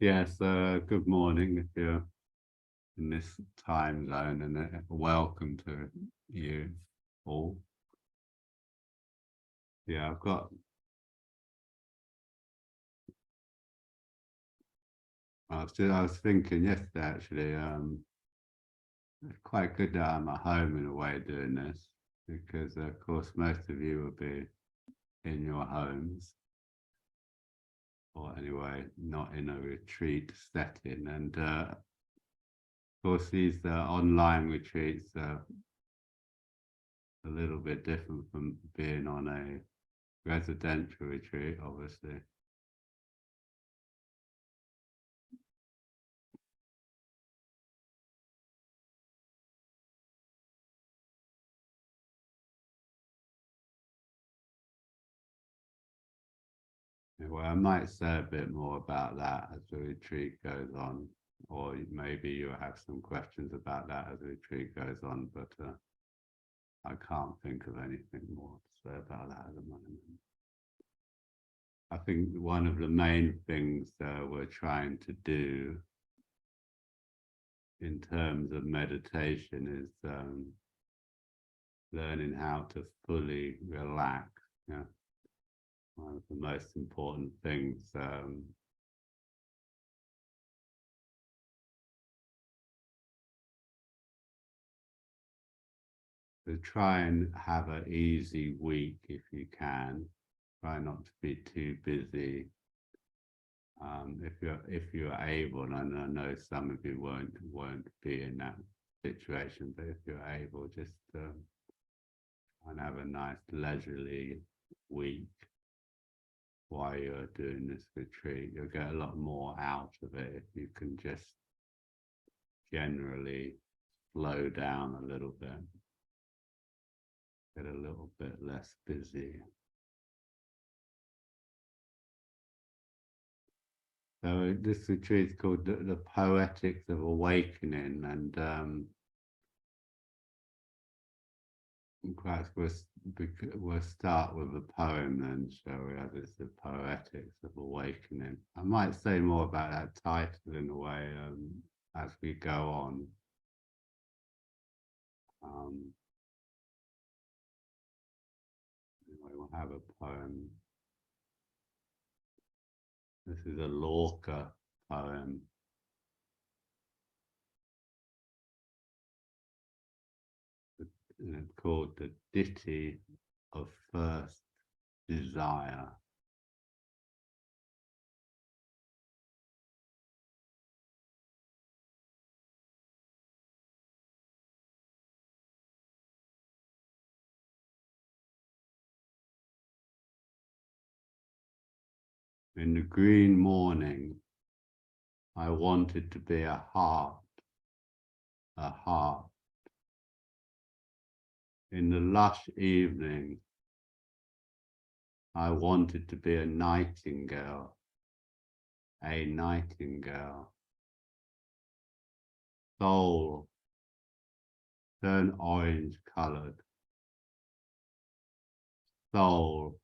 Yes, good morning if you're in this time zone, and welcome to you all. Yeah, I was thinking yesterday actually, it's quite good that I'm at home in a way doing this because, of course, most of you will be in your homes or anyway, not in a retreat setting. And of course, these online retreats are a little bit different from being on a residential retreat, obviously. Well, I might say a bit more about that as the retreat goes on, or maybe you'll have some questions about that as the retreat goes on, but I can't think of anything more to say about that at the moment. I think one of the main things we're trying to do in terms of meditation is learning how to fully relax. Yeah, one of the most important things. So try and have an easy week if you can. Try not to be too busy. If you're able, and I know some of you won't be in that situation, but if you're able, just and have a nice leisurely week while you're doing this retreat. You'll get a lot more out of it if you can just generally slow down a little bit, get a little bit less busy. So this retreat is called the Poetics of Awakening, and perhaps we'll start with a poem then, shall we? As it's the Poetics of Awakening. I might say more about that title in a way as we go on. Anyway, we'll have a poem. This is a Lorca poem. And it's called The Ditty of First Desire. In the green morning, I wanted to be a heart, a heart. In the lush evening, I wanted to be a nightingale, a nightingale. Soul, turn orange colored. Soul,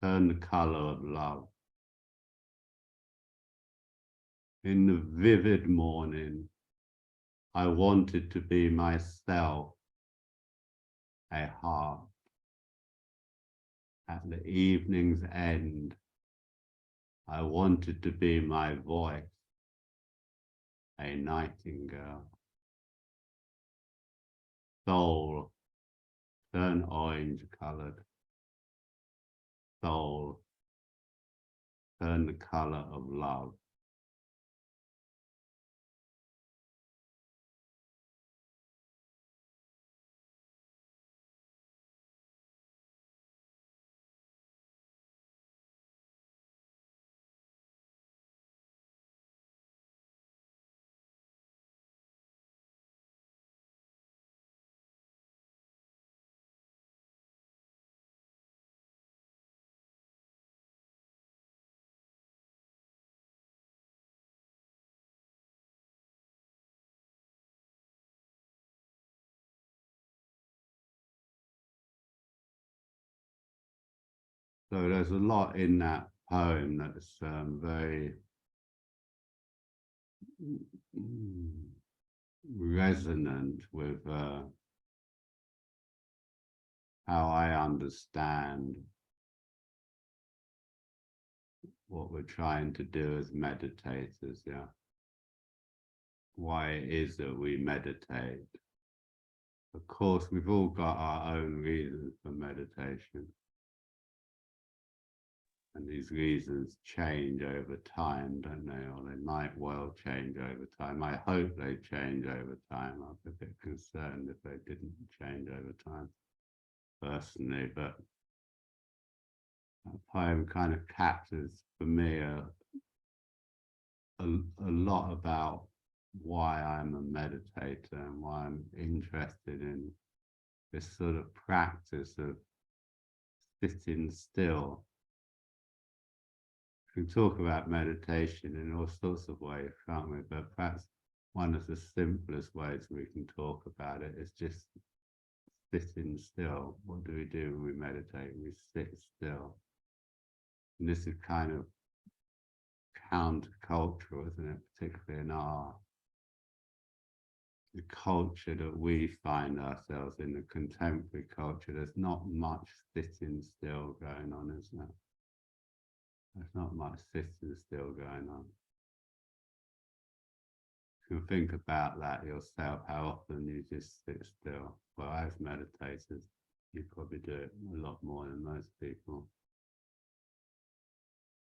turn the color of love. In the vivid morning, I wanted to be myself, a heart. At the evening's end, I wanted to be my voice, a nightingale. Soul, turn orange colored. Soul, turn the color of love. So there's a lot in that poem that's very resonant with how I understand what we're trying to do as meditators, yeah. Why it is that we meditate. Of course, we've all got our own reasons for meditation. And these reasons change over time, don't they? Or they might well change over time. I hope they change over time. I'd be a bit concerned if they didn't change over time, personally. But that poem kind of captures for me a lot about why I'm a meditator and why I'm interested in this sort of practice of sitting still. We can talk about meditation in all sorts of ways, can't we? But perhaps one of the simplest ways we can talk about it is just sitting still. What do we do when we meditate? We sit still. And this is kind of countercultural, isn't it? Particularly in the culture that we find ourselves in, the contemporary culture. There's not much sitting still going on, is there? There's not much sitting still going on. You can think about that yourself, how often you just sit still. Well, as meditators, you probably do it a lot more than most people.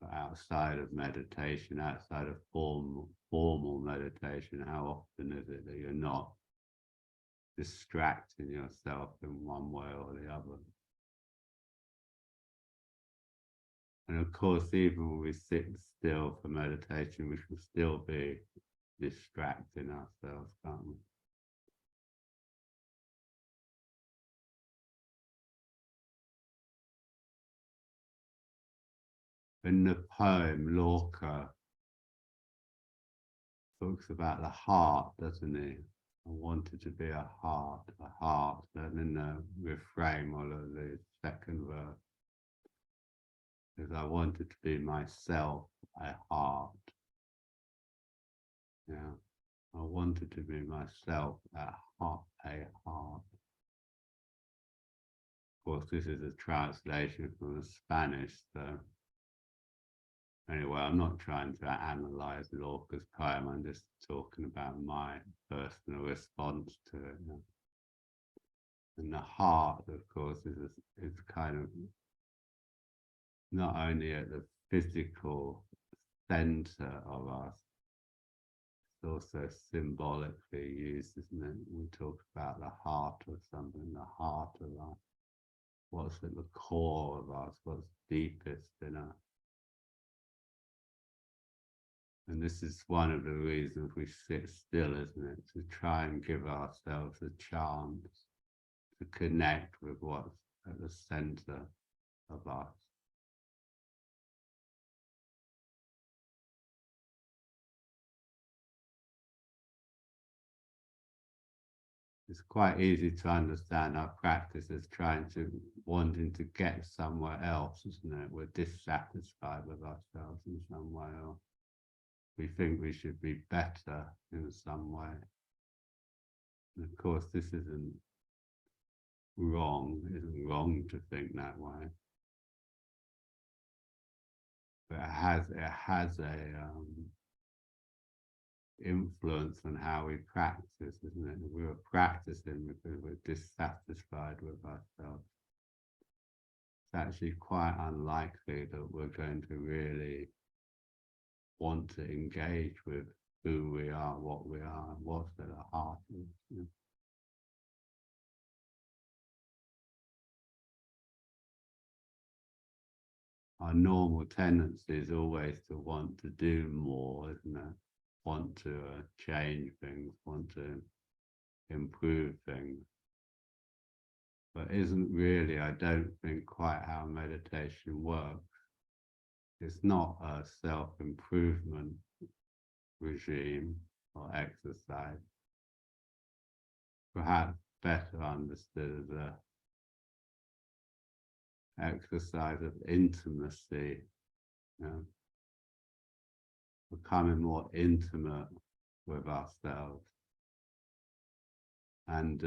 But outside of meditation, outside of formal meditation, how often is it that you're not distracting yourself in one way or the other? And of course, even when we sit still for meditation, we can still be distracting ourselves, can't we? In the poem, Lorca talks about the heart, doesn't he? I wanted to be a heart, and in the refrain or the second verse, because I wanted to be myself, a heart. Yeah, I wanted to be myself, a heart. Of course, this is a translation from the Spanish, so anyway, I'm not trying to analyze Lorca's poem. I'm just talking about my personal response to it. You know? And the heart, of course, is kind of not only at the physical center of us, it's also symbolically used, isn't it? We talk about the heart of something, the heart of us. What's at the core of us, what's deepest in us. And this is one of the reasons we sit still, isn't it? To try and give ourselves a chance to connect with what's at the center of us. It's quite easy to understand our practice as wanting to get somewhere else, isn't it? We're dissatisfied with ourselves in some way, or we think we should be better in some way. And of course, this isn't wrong. It isn't wrong to think that way. But it has a influence on how we practice, isn't it? We were practicing because we're dissatisfied with ourselves. It's actually quite unlikely that we're going to really want to engage with who we are, what we are, and what's at our heart is. You know? Our normal tendency is always to want to do more, isn't it? Want to change things, want to improve things. But isn't really, I don't think, quite how meditation works. It's not a self-improvement regime or exercise. Perhaps better understood as a exercise of intimacy, you know, becoming more intimate with ourselves. And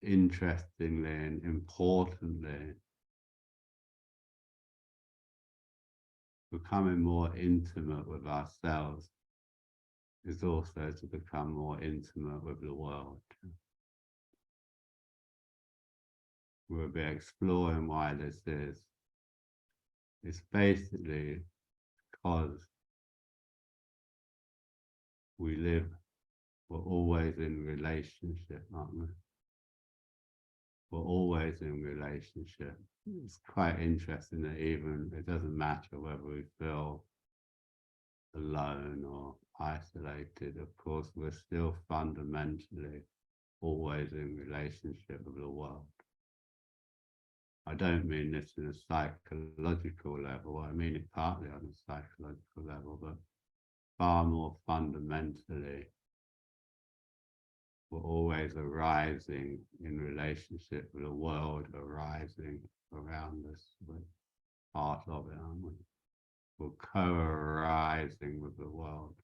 interestingly and importantly, becoming more intimate with ourselves is also to become more intimate with the world. We'll be exploring why this is. It's basically because we're always in relationship, aren't we? We're always in relationship. It's quite interesting that even it doesn't matter whether we feel alone or isolated. Of course, we're still fundamentally always in relationship with the world. I don't mean this in a psychological level. I mean it partly on a psychological level, but far more fundamentally, we're always arising in relationship with the world arising around us. We're part of it, aren't we? We're co-arising with the world.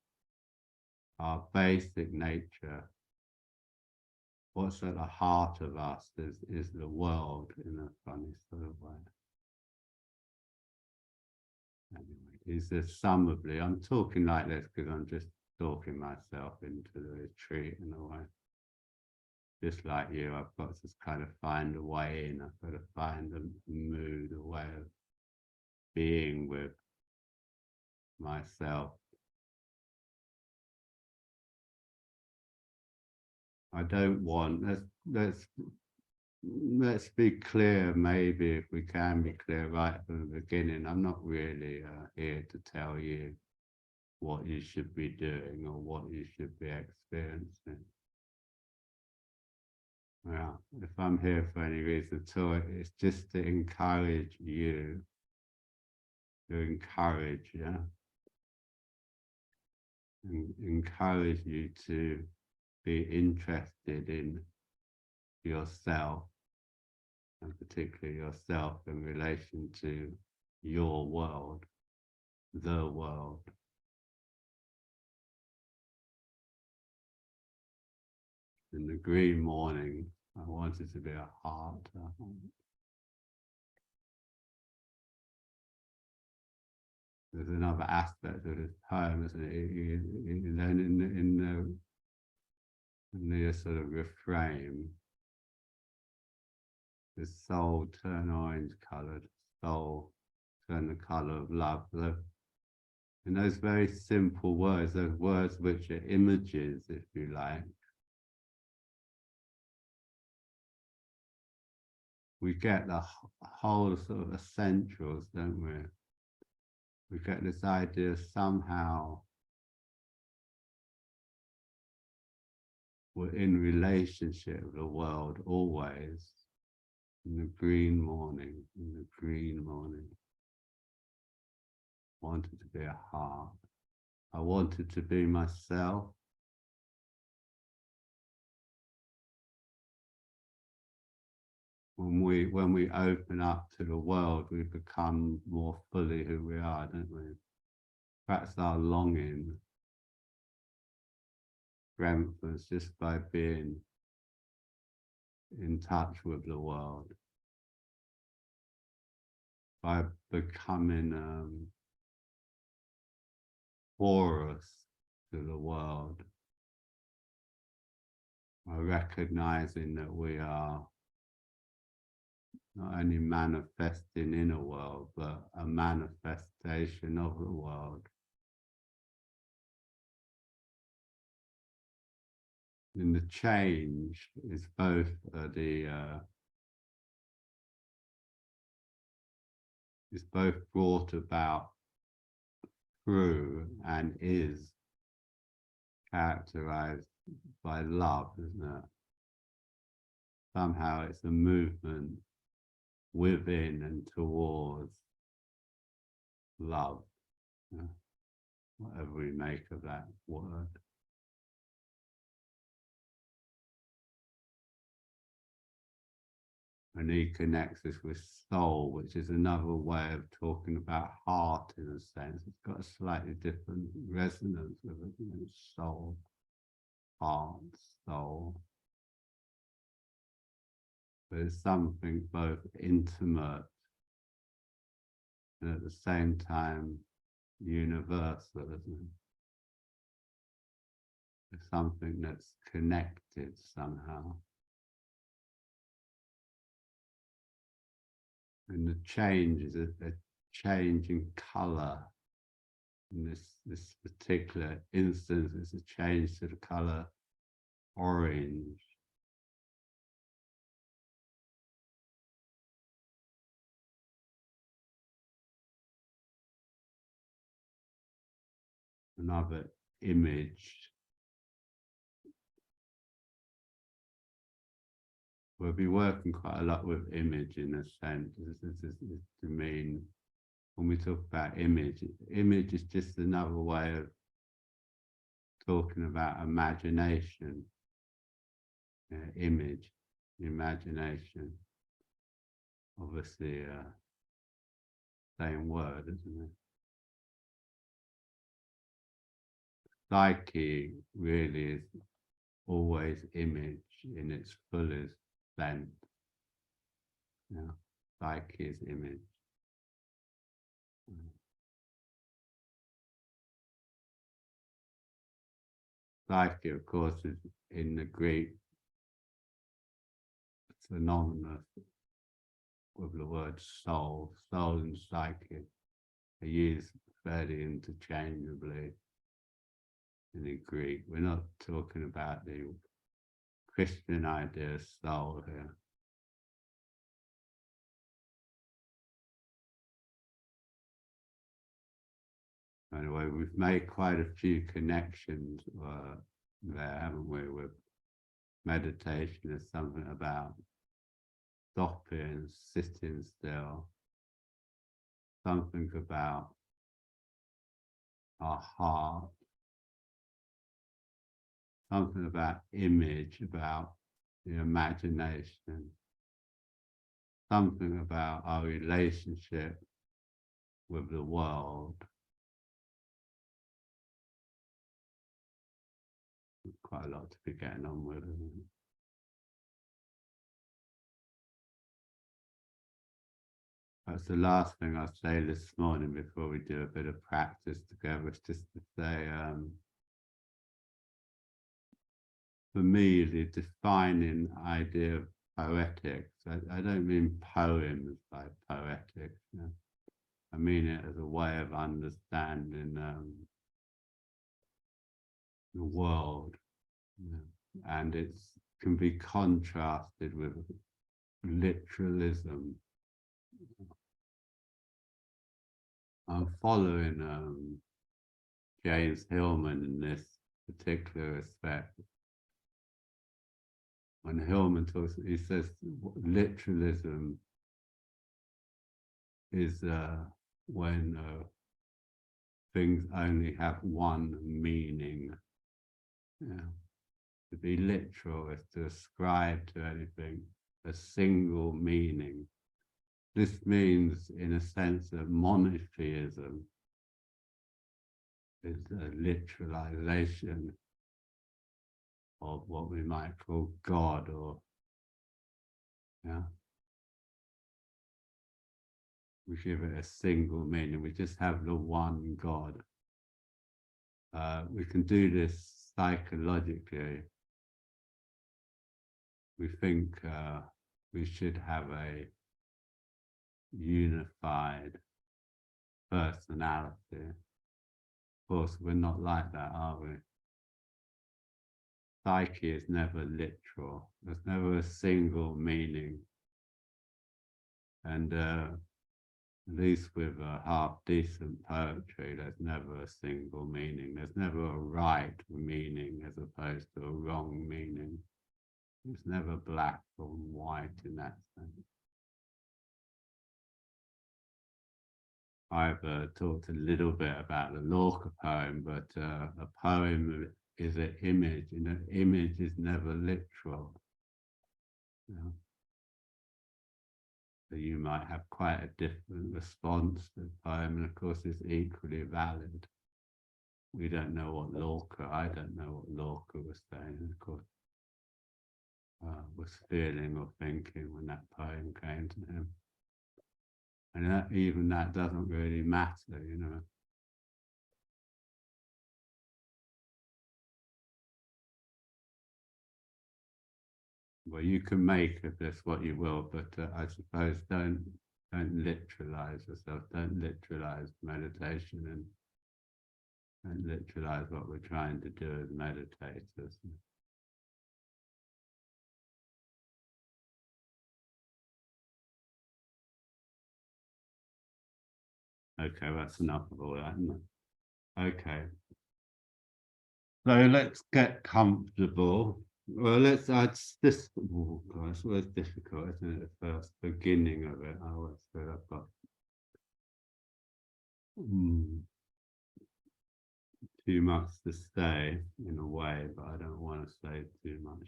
Our basic nature, what's at the heart of us is the world in a funny sort of way. Anyway, is this summably, I'm talking like this because I'm just talking myself into the retreat in a way. Just like you, I've got to kind of find a way in, I've got to find a mood, a way of being with myself. I don't want, let's be clear, maybe if we can be clear right from the beginning. I'm not really here to tell you what you should be doing or what you should be experiencing. Well, if I'm here for any reason at all, it's just to encourage you, encourage you to be interested in yourself, and particularly yourself in relation to your world, the world. In the green morning, I wanted to be a heart. There's another aspect of this poem, isn't it? In the sort of refrain, the soul turn orange coloured, soul turn the colour of love. In those very simple words, those words which are images, if you like, we get the whole sort of essentials, don't we? We get this idea somehow we're in relationship with the world always, in the green morning, wanted to be a heart. I wanted to be myself. When we open up to the world, we become more fully who we are, don't we? Perhaps our longing strengthens just by being in touch with the world, by becoming porous to the world, by recognizing that we are not only manifesting in a world, but a manifestation of the world. And the change is both brought about through and is characterized by love, isn't it? Somehow it's a movement within and towards love, whatever we make of that word. And he connects us with soul, which is another way of talking about heart in a sense. It's got a slightly different resonance with it, soul. heart, soul. But it's something both intimate and at the same time universal, isn't it? It's something that's connected somehow. And the change is a change in colour. In this particular instance, it's a change to the colour orange. Another image. We'll be working quite a lot with image in a sense. This is to mean when we talk about image, image is just another way of talking about imagination. Image, imagination. Obviously, same word, isn't it? Psyche really is always image in its fullest sense. Yeah, psyche is image. Psyche, of course, is in the Greek synonymous with the word soul. Soul and psyche are used fairly interchangeably in the Greek. We're not talking about the Christian idea of soul here. Anyway, we've made quite a few connections there, haven't we, with meditation is something about stopping, sitting still, something about our heart, something about image, about the imagination, something about our relationship with the world. Quite a lot to be getting on with, isn't it? That's the last thing I'll say this morning before we do a bit of practice together. It's just to say, for me, the defining idea of poetics, I don't mean poems like poetics. You know? I mean it as a way of understanding the world. You know? And it can be contrasted with literalism. I'm following James Hillman in this particular respect. When Hillman talks, he says literalism is when things only have one meaning. Yeah. To be literal is to ascribe to anything a single meaning. This means, in a sense, that monotheism is a literalization of what we might call God, or we give it a single meaning. We just have the one God. We can do this psychologically. We think we should have a unified personality. Of course, we're not like that, are we? Psyche is never literal. There's never a single meaning. And at least with half-decent poetry, there's never a single meaning. There's never a right meaning as opposed to a wrong meaning. It's never black or white in that sense. I've talked a little bit about the Lorca poem, but a poem is an image, and an image is never literal. You know? So you might have quite a different response to the poem, and of course it's equally valid. we don't know what Lorca, I don't know what Lorca was saying, of course, was feeling or thinking when that poem came to him. And that, even that doesn't really matter, you know. Well, you can make of this what you will, but I suppose don't literalize yourself. Don't literalize meditation and literalize what we're trying to do as meditators. Okay, well, that's enough of all that, isn't it? Okay. So let's get comfortable. Well, this, oh God, it's always difficult, isn't it? The first beginning of it, I always feel I've got too much to say in a way, but I don't want to say too much.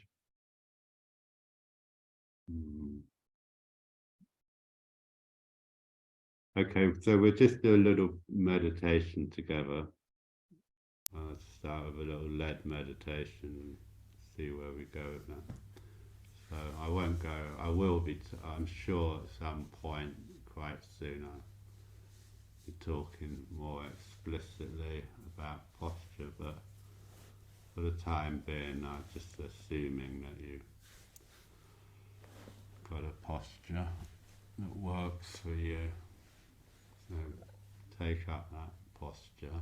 Okay, so we'll just do a little meditation together. Start with a little lead meditation and see where we go with that. So I won't go, I will be, I'm sure at some point quite soon I'll be talking more explicitly about posture, but for the time being I'm just assuming that you've got a posture that works for you. So take up that posture.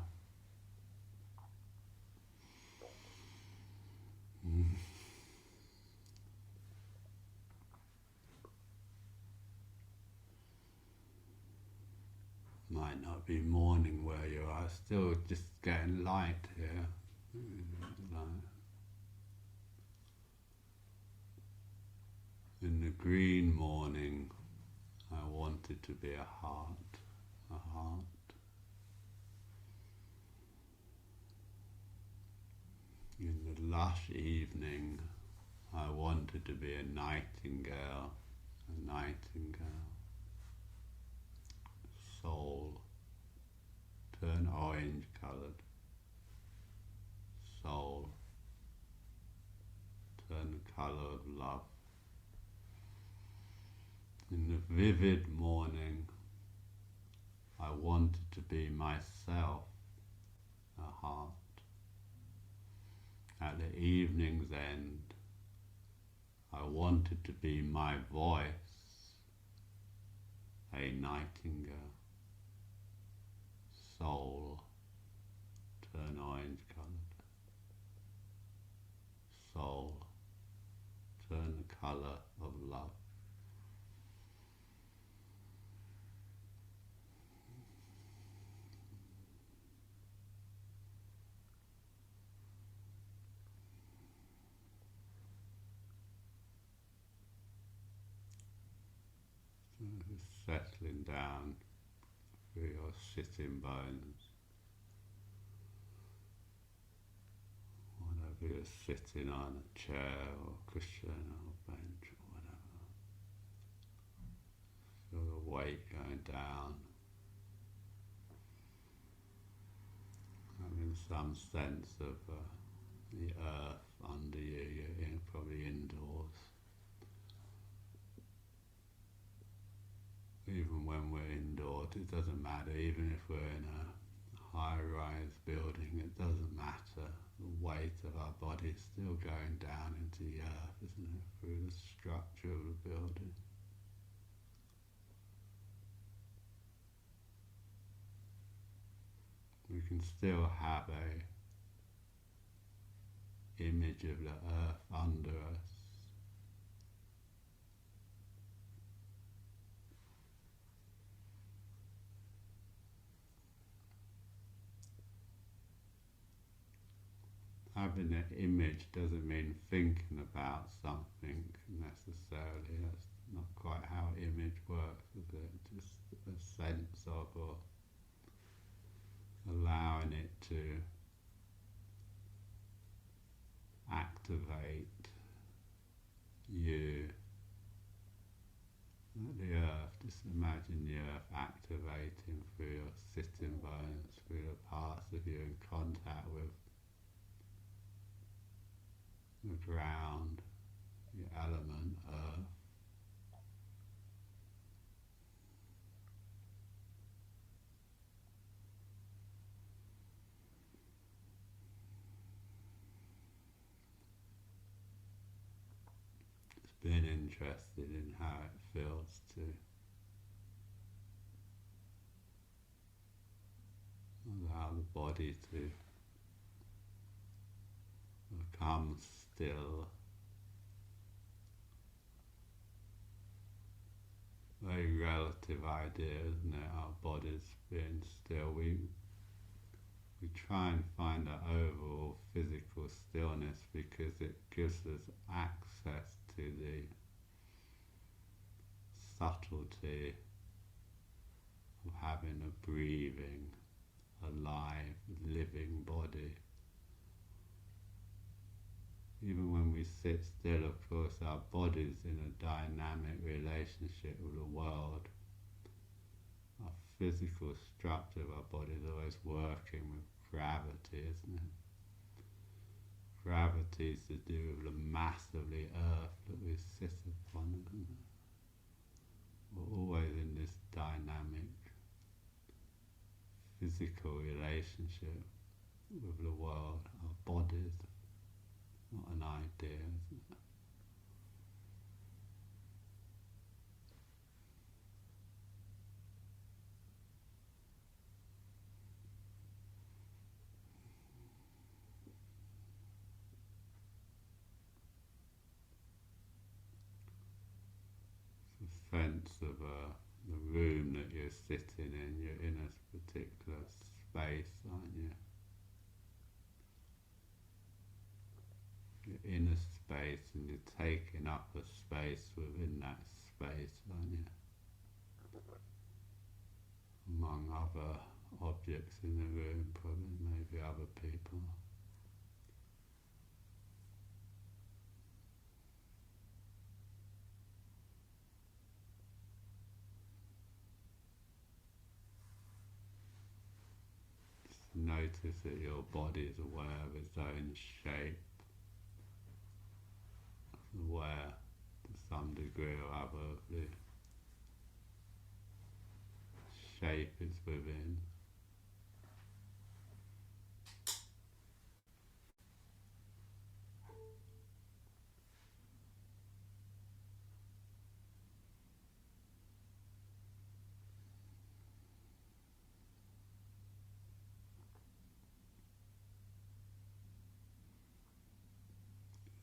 Might not be morning where you are, still just getting light here. In the green morning, I wanted to be a heart, a heart. In the lush evening, I wanted to be a nightingale, a nightingale. Soul, turn orange coloured. Soul, turn the colour of love. In the vivid morning, I wanted to be myself, a heart. At the evening's end, I wanted to be my voice, a nightingale. Soul, turn orange coloured. Soul, turn the colour of love. Settling down through your sitting bones, whatever you're sitting on, a chair or cushion or bench or whatever. Feel the weight going down, having some sense of the earth under you. You're probably indoors. Even when we're indoors, it doesn't matter. Even if we're in a high-rise building, it doesn't matter. The weight of our body is still going down into the earth, isn't it? Through the structure of the building. We can still have a image of the earth under us. Having an image doesn't mean thinking about something necessarily. That's not quite how image works, is it? Just a sense of, or allowing it to activate you the earth, just imagine the earth activating through your sitting bones, through the parts of you in contact with the ground, the element earth. Just being interested in how it feels to allow the body to become still. Very relative idea, isn't it? Our bodies being still. We try and find that overall physical stillness because it gives us access to the subtlety of having a breathing, alive, living body. Even when we sit still, of course, our body's in a dynamic relationship with the world. Our physical structure of our body is always working with gravity, isn't it? Gravity is to do with the mass of the earth that we sit upon, isn't it? We're always in this dynamic physical relationship with the world, our bodies, not an idea, isn't it? It's a sense of the room that you're sitting in. You're in a particular space, aren't you? You're in a space and you're taking up a space within that space, aren't you? Among other objects in the room, probably maybe other people. Just notice that your body is aware of its own shape, aware to some degree or other of the shape it's within.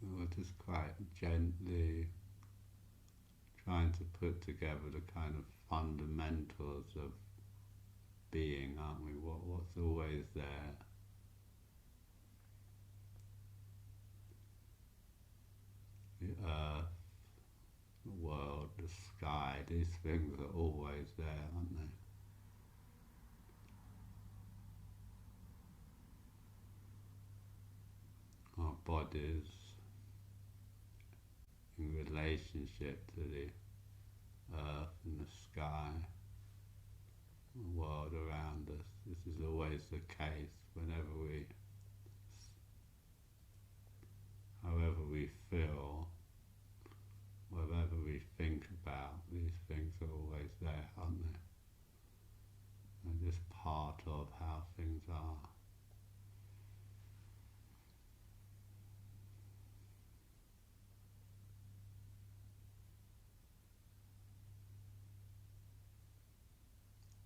We're just quite gently trying to put together the kind of fundamentals of being, aren't we? What's always there. The earth, the world, the sky, these things are always there, aren't they? Our bodies in relationship to the earth and the sky, the world around us. This is always the case whenever however we feel, whatever we think about, these things are always there, aren't they? They're just part of how things are.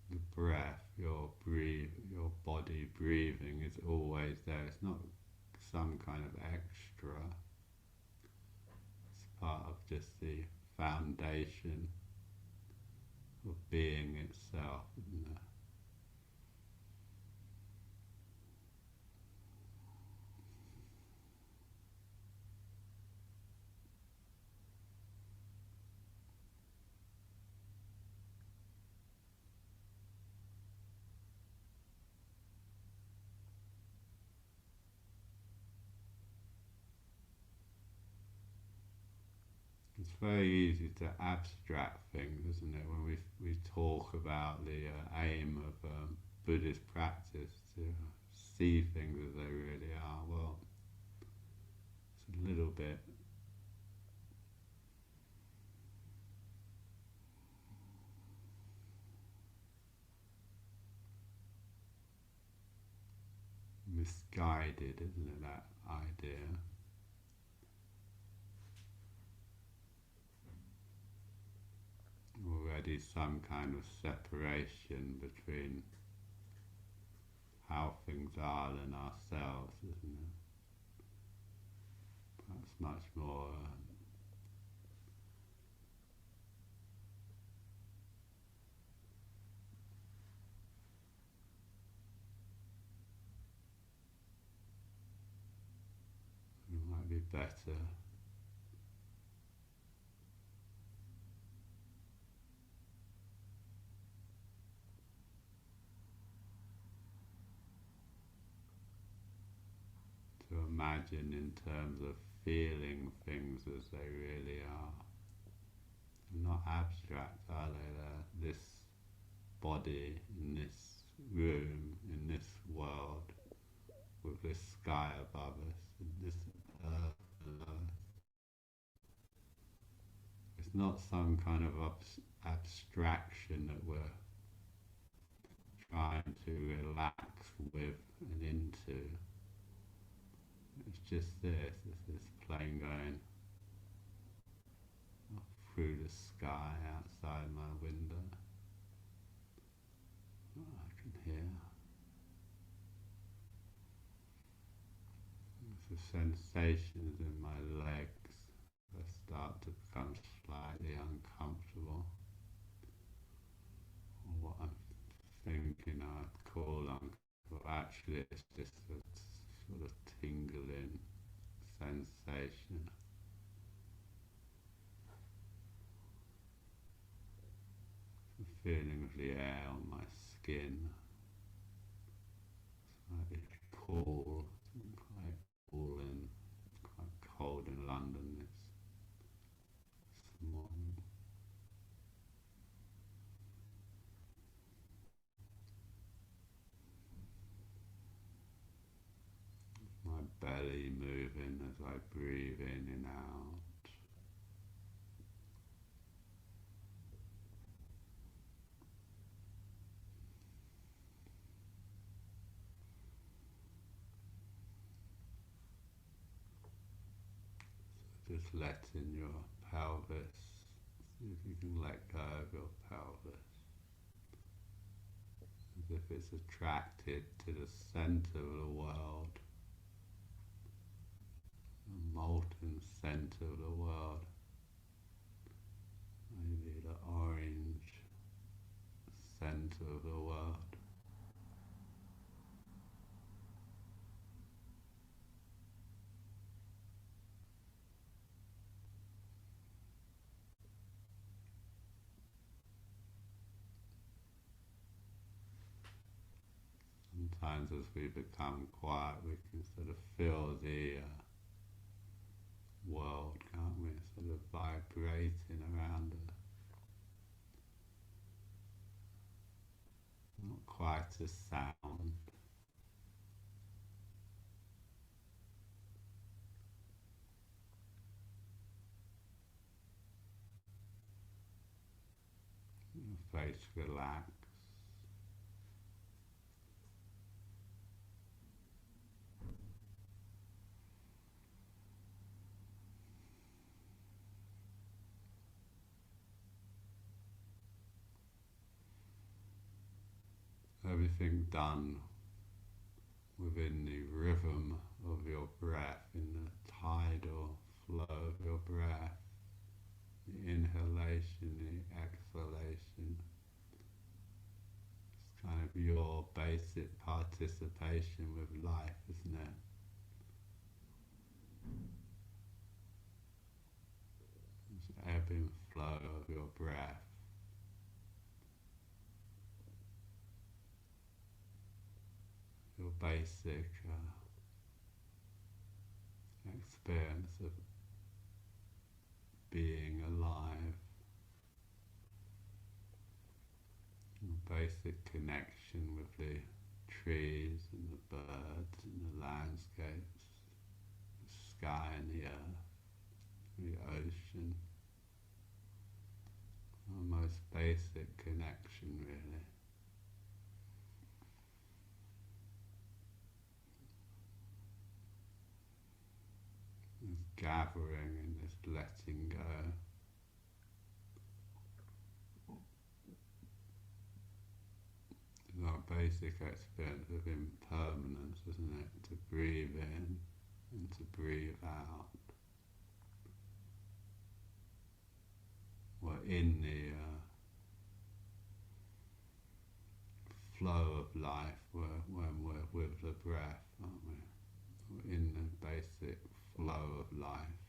The breath, your body breathing is always there. It's not some kind of extra. It's part of just the foundation of being itself, isn't it? Just very easy to abstract things, isn't it? When we talk about the aim of Buddhist practice to see things as they really are. Well, it's a little bit misguided, isn't it? That idea. Already some kind of separation between how things are and ourselves, isn't it? Perhaps much more it might be better to imagine in terms of feeling things as they really are. They're not abstract, are they? They're this body in this room, in this world, with this sky above us, and this earth below us. It's not some kind of abstraction that we're trying to relax with and into. It's just it's this plane going through the sky outside my window. I can hear. There's the sensations in my legs that start to become slightly uncomfortable. Or what I'm thinking I'd call uncomfortable. Actually, it's just a sort of tingling sensation. The feeling of the air on my skin, slightly cool, quite cool and quite cold in London this morning. My belly moving as I breathe in and out. So just letting your pelvis, see if you can let go of your pelvis, as if it's attracted to the center of the world, the molten center of the world, maybe the orange center of the world. Sometimes as we become quiet, we can sort of feel the world, can't we? Sort of vibrating around us. Not quite a sound. Your face relax. Everything done within the rhythm of your breath, in the tidal flow of your breath, the inhalation, the exhalation. It's kind of your basic participation with life, isn't it? This ebb and flow of your breath. Your basic experience of being alive, a basic connection with the trees and the birds and the landscapes, the sky and the earth, the ocean, our most basic connection really. This gathering and this letting go. It's our basic experience of impermanence, isn't it? To breathe in and to breathe out. We're in the flow of life when we're with the breath, aren't we? We're in the basic flow of life.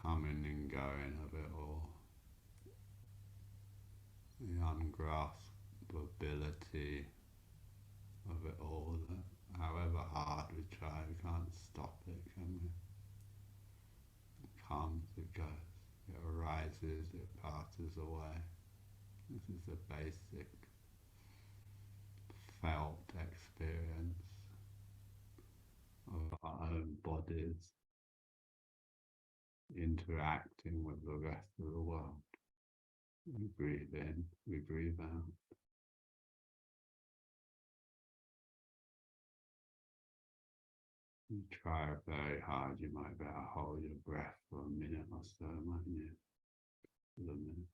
Coming and going of it all. The ungraspability of it all, that however hard we try, we can't stop it, can we? It comes, it goes, it arises, it passes away. This is the basic felt experience of our own bodies interacting with the rest of the world. We breathe in, we breathe out. You try very hard, you might better hold your breath for a minute or so, mightn't you? For a minute.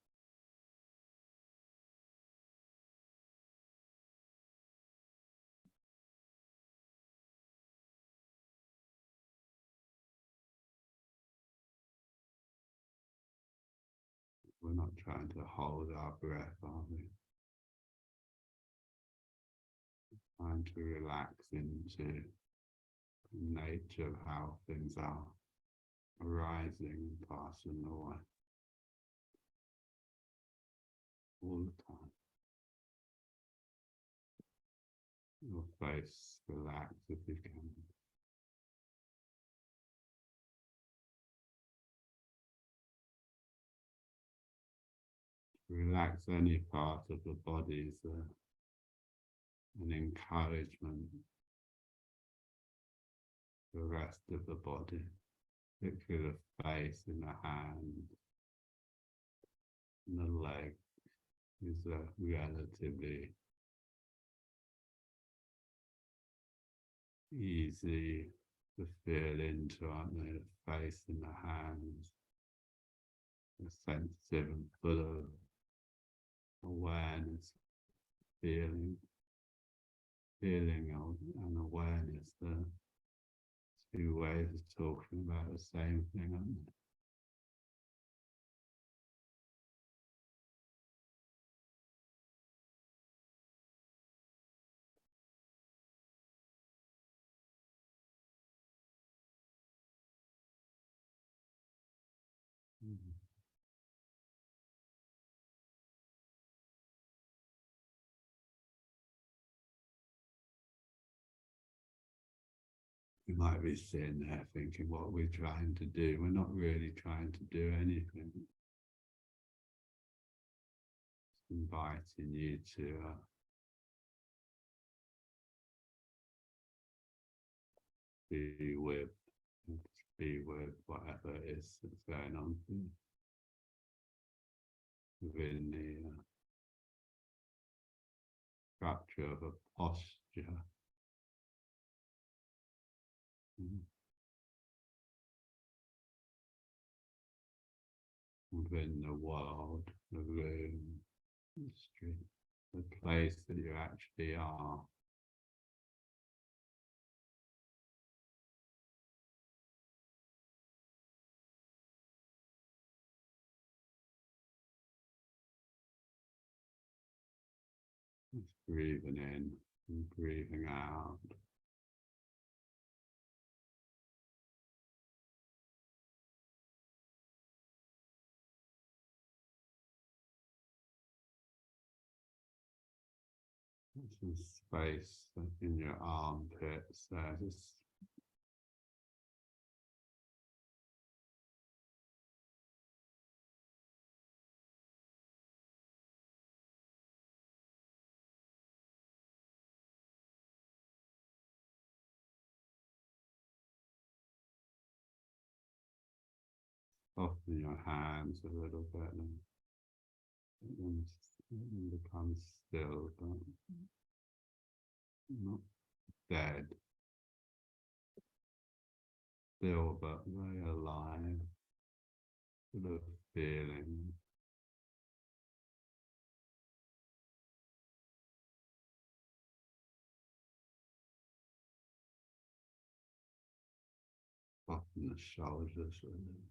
We're not trying to hold our breath, are we? Trying to relax into the nature of how things are arising and passing away all the time. Your face relax if you can. Relax any part of the body is an encouragement for the rest of the body, particularly the face and the hand and the leg is relatively easy to feel into, aren't they? The face and the hands are sensitive and full of awareness, feeling and awareness. The two ways of talking about the same thing, aren't they? We might be sitting there thinking, what are we trying to do? We're not really trying to do anything. Just inviting you to be with whatever it is that's going on within the structure of a posture. Within the world, the room, the street, the place that you actually are. Just breathing in and breathing out. some space in your armpits there. Just soften your hands a little bit and then become still, but not dead, still but very alive, sort of feeling. Soften the shoulders a little.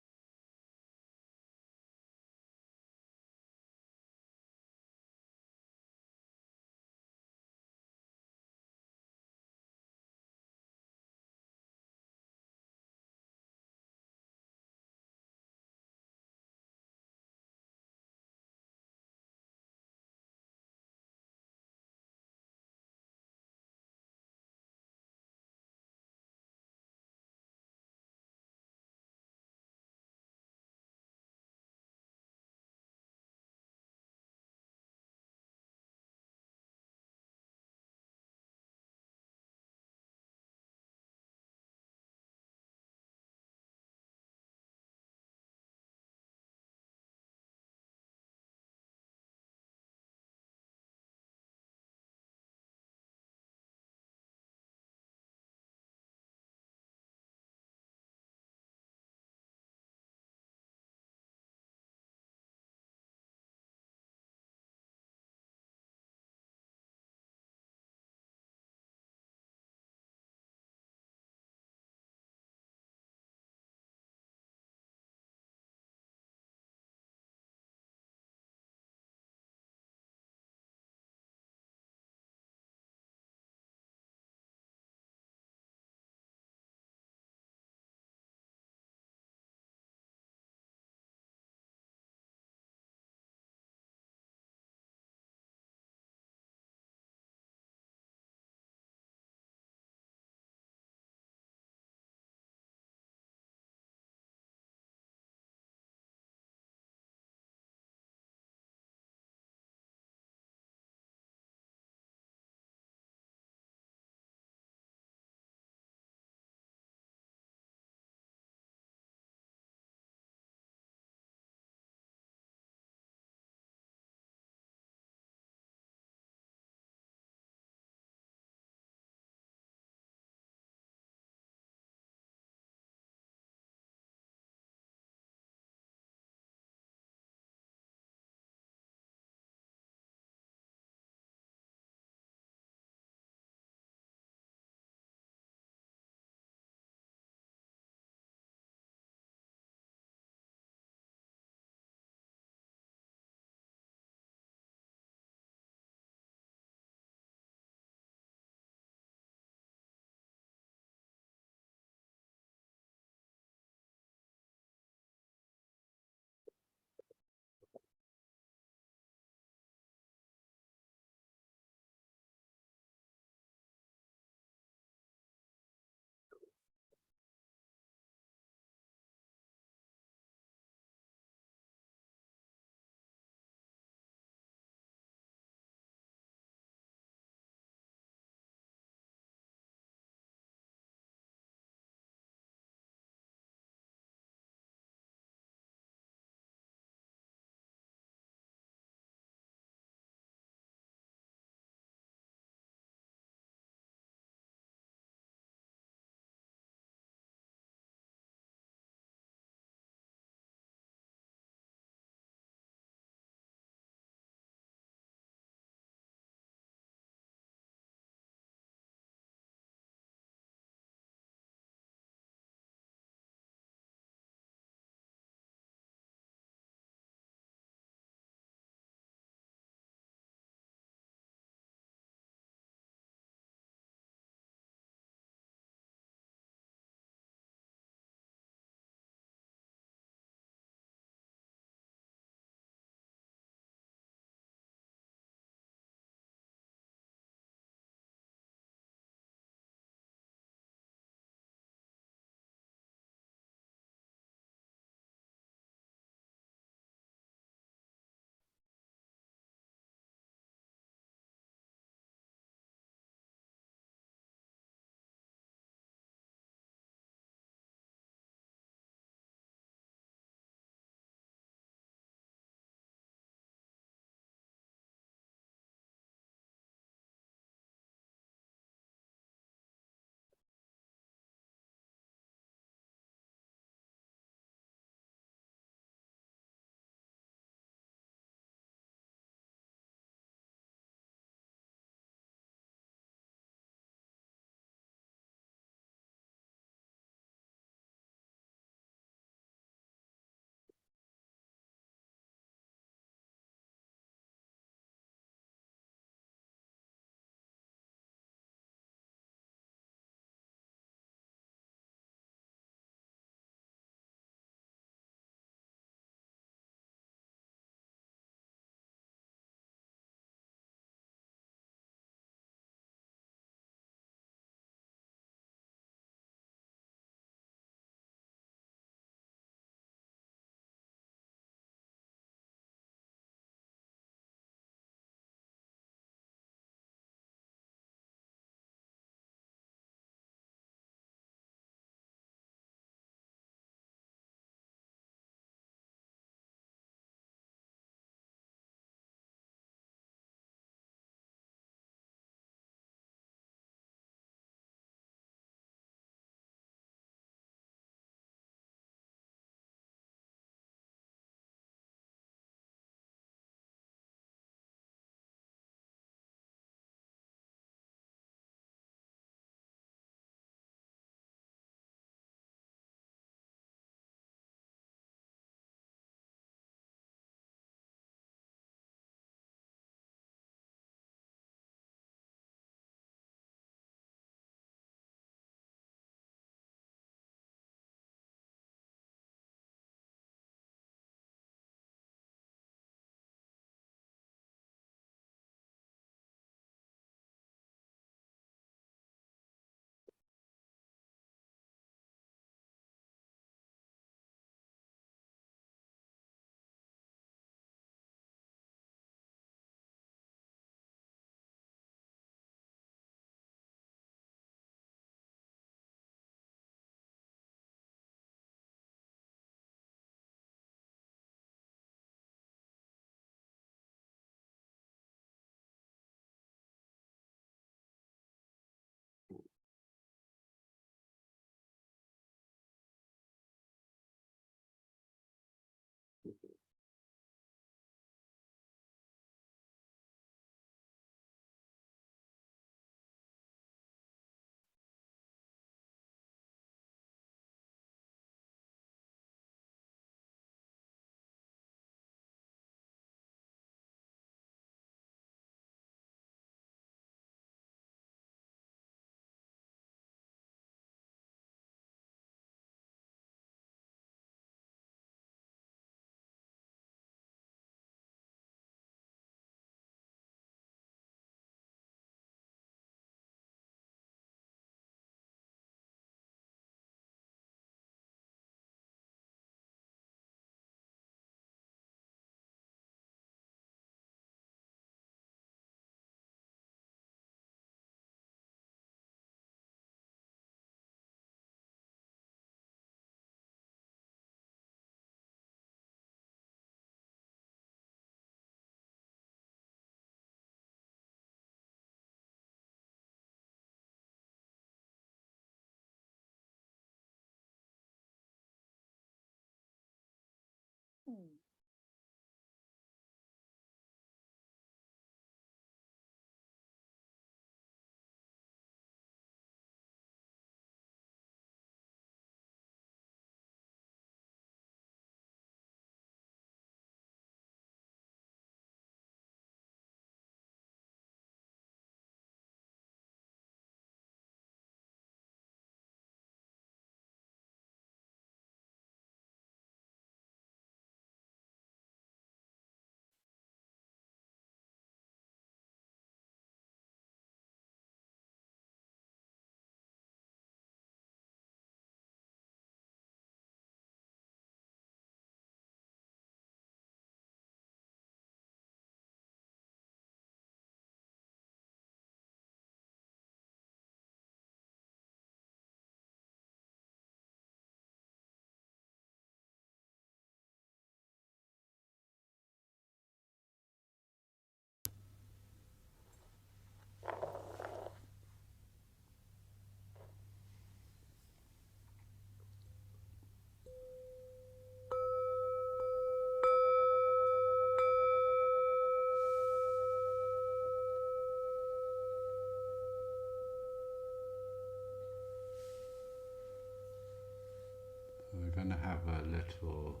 have a little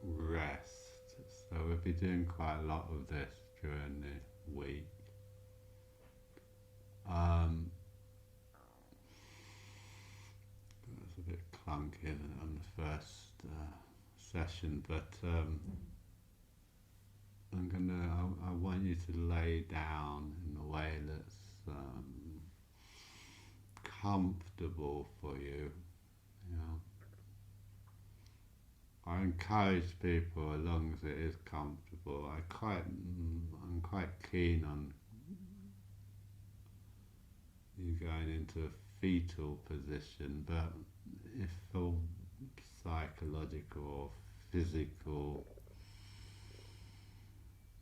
rest. So we'll be doing quite a lot of this during the week. It was a bit clunky on the first session, but I want you to lay down in a way that's comfortable for you. You know, I encourage people as long as it is comfortable. I'm quite keen on you going into a fetal position, but if for psychological or physical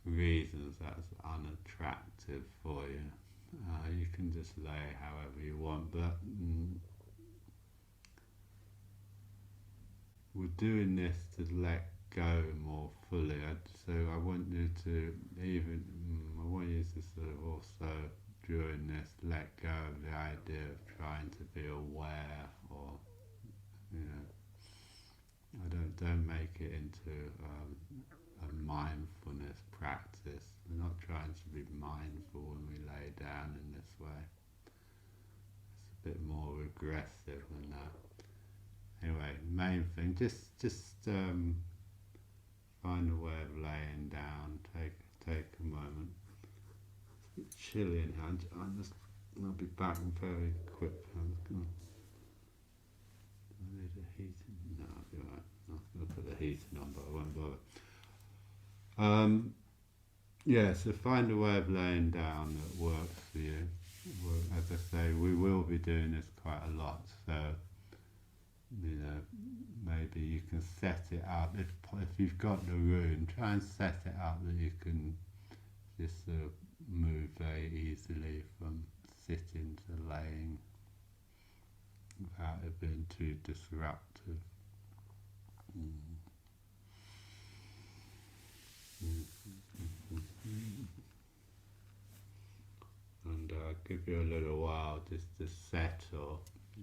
reasons that's unattractive for you, you can just lay however you want, but we're doing this to let go more fully. So I want you to I want you to sort of also during this let go of the idea of trying to be aware, or don't make it into a mindfulness practice. We're not trying to be mindful when we lay down in this way. It's a bit more regressive than that. Anyway, main thing, just find a way of laying down. Take a moment. It's a bit chilly in here. I'll be back very quick. Do I need a heating? No, I'll be alright. I'll put the heating on, but I won't bother. Yeah, so find a way of laying down that works for you. Well, as I say, we will be doing this quite a lot, so maybe you can set it up. If you've got the room, try and set it up that you can just sort of move very easily from sitting to laying without it being too disruptive. And I'll give you a little while just to settle, to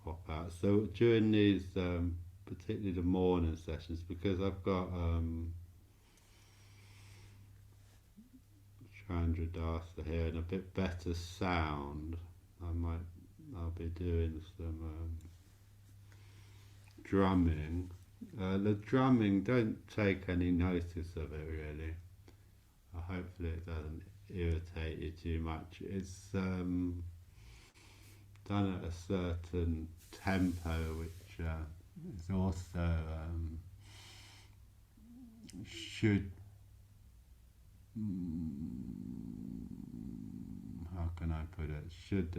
pop out. So during these, particularly the morning sessions, because I've got Chandra Dasa here and a bit better sound, I'll be doing some drumming. The drumming, don't take any notice of it really. Hopefully it doesn't irritate you too much. It's done at a certain tempo, which is also should, how can I put it, should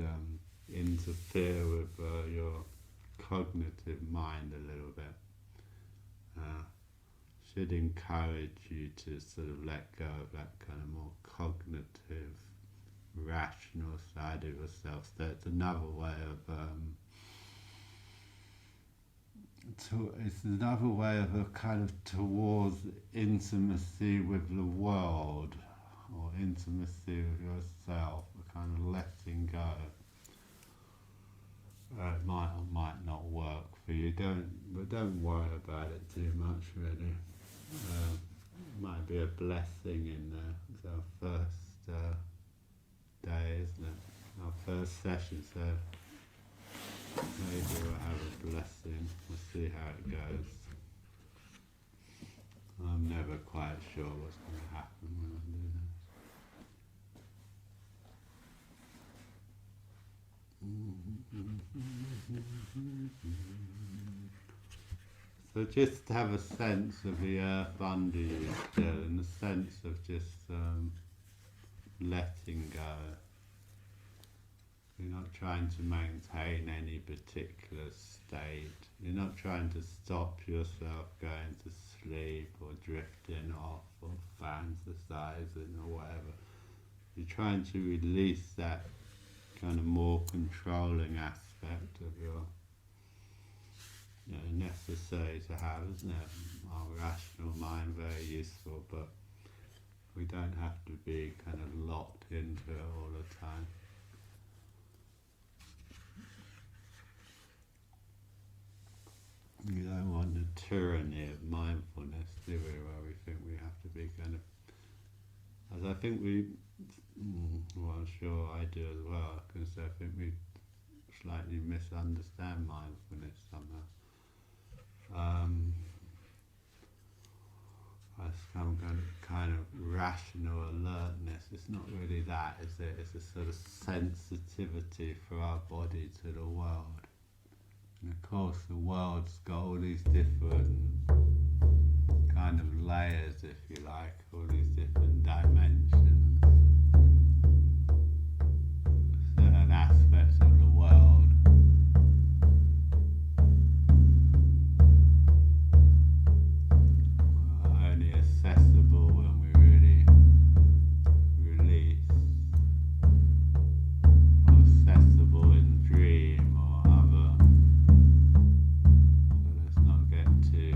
interfere with your cognitive mind a little bit. Should encourage you to sort of let go of that kind of more cognitive, rational side of yourself. So it's another way of it's another way of a kind of towards intimacy with the world, or intimacy with yourself, a kind of letting go. It might or might not work for you. Don't worry about it too much, really. Might be a blessing in there. It's our first day, isn't it? Our first session, so maybe we'll have a blessing. We'll see how it goes. I'm never quite sure what's going to happen when I do this. So just have a sense of the earth under you still, and a sense of just letting go. You're not trying to maintain any particular state. You're not trying to stop yourself going to sleep or drifting off or fantasizing or whatever. You're trying to release that kind of more controlling aspect of your necessary to have, isn't it? Our rational mind, very useful, but we don't have to be kind of locked into it all the time. You don't want the tyranny of mindfulness, do we? Where we think we have to be kind of, as I think we, well, I'm sure I do as well, because I think we slightly misunderstand mindfulness somehow. Um, as some kind of rational alertness. It's not really that, is it? It's a sort of sensitivity for our body to the world. And of course, the world's got all these different kind of layers, if you like, all these different dimensions, certain aspects of the world are only accessible when we really release, or accessible in dream or other. So let's not get too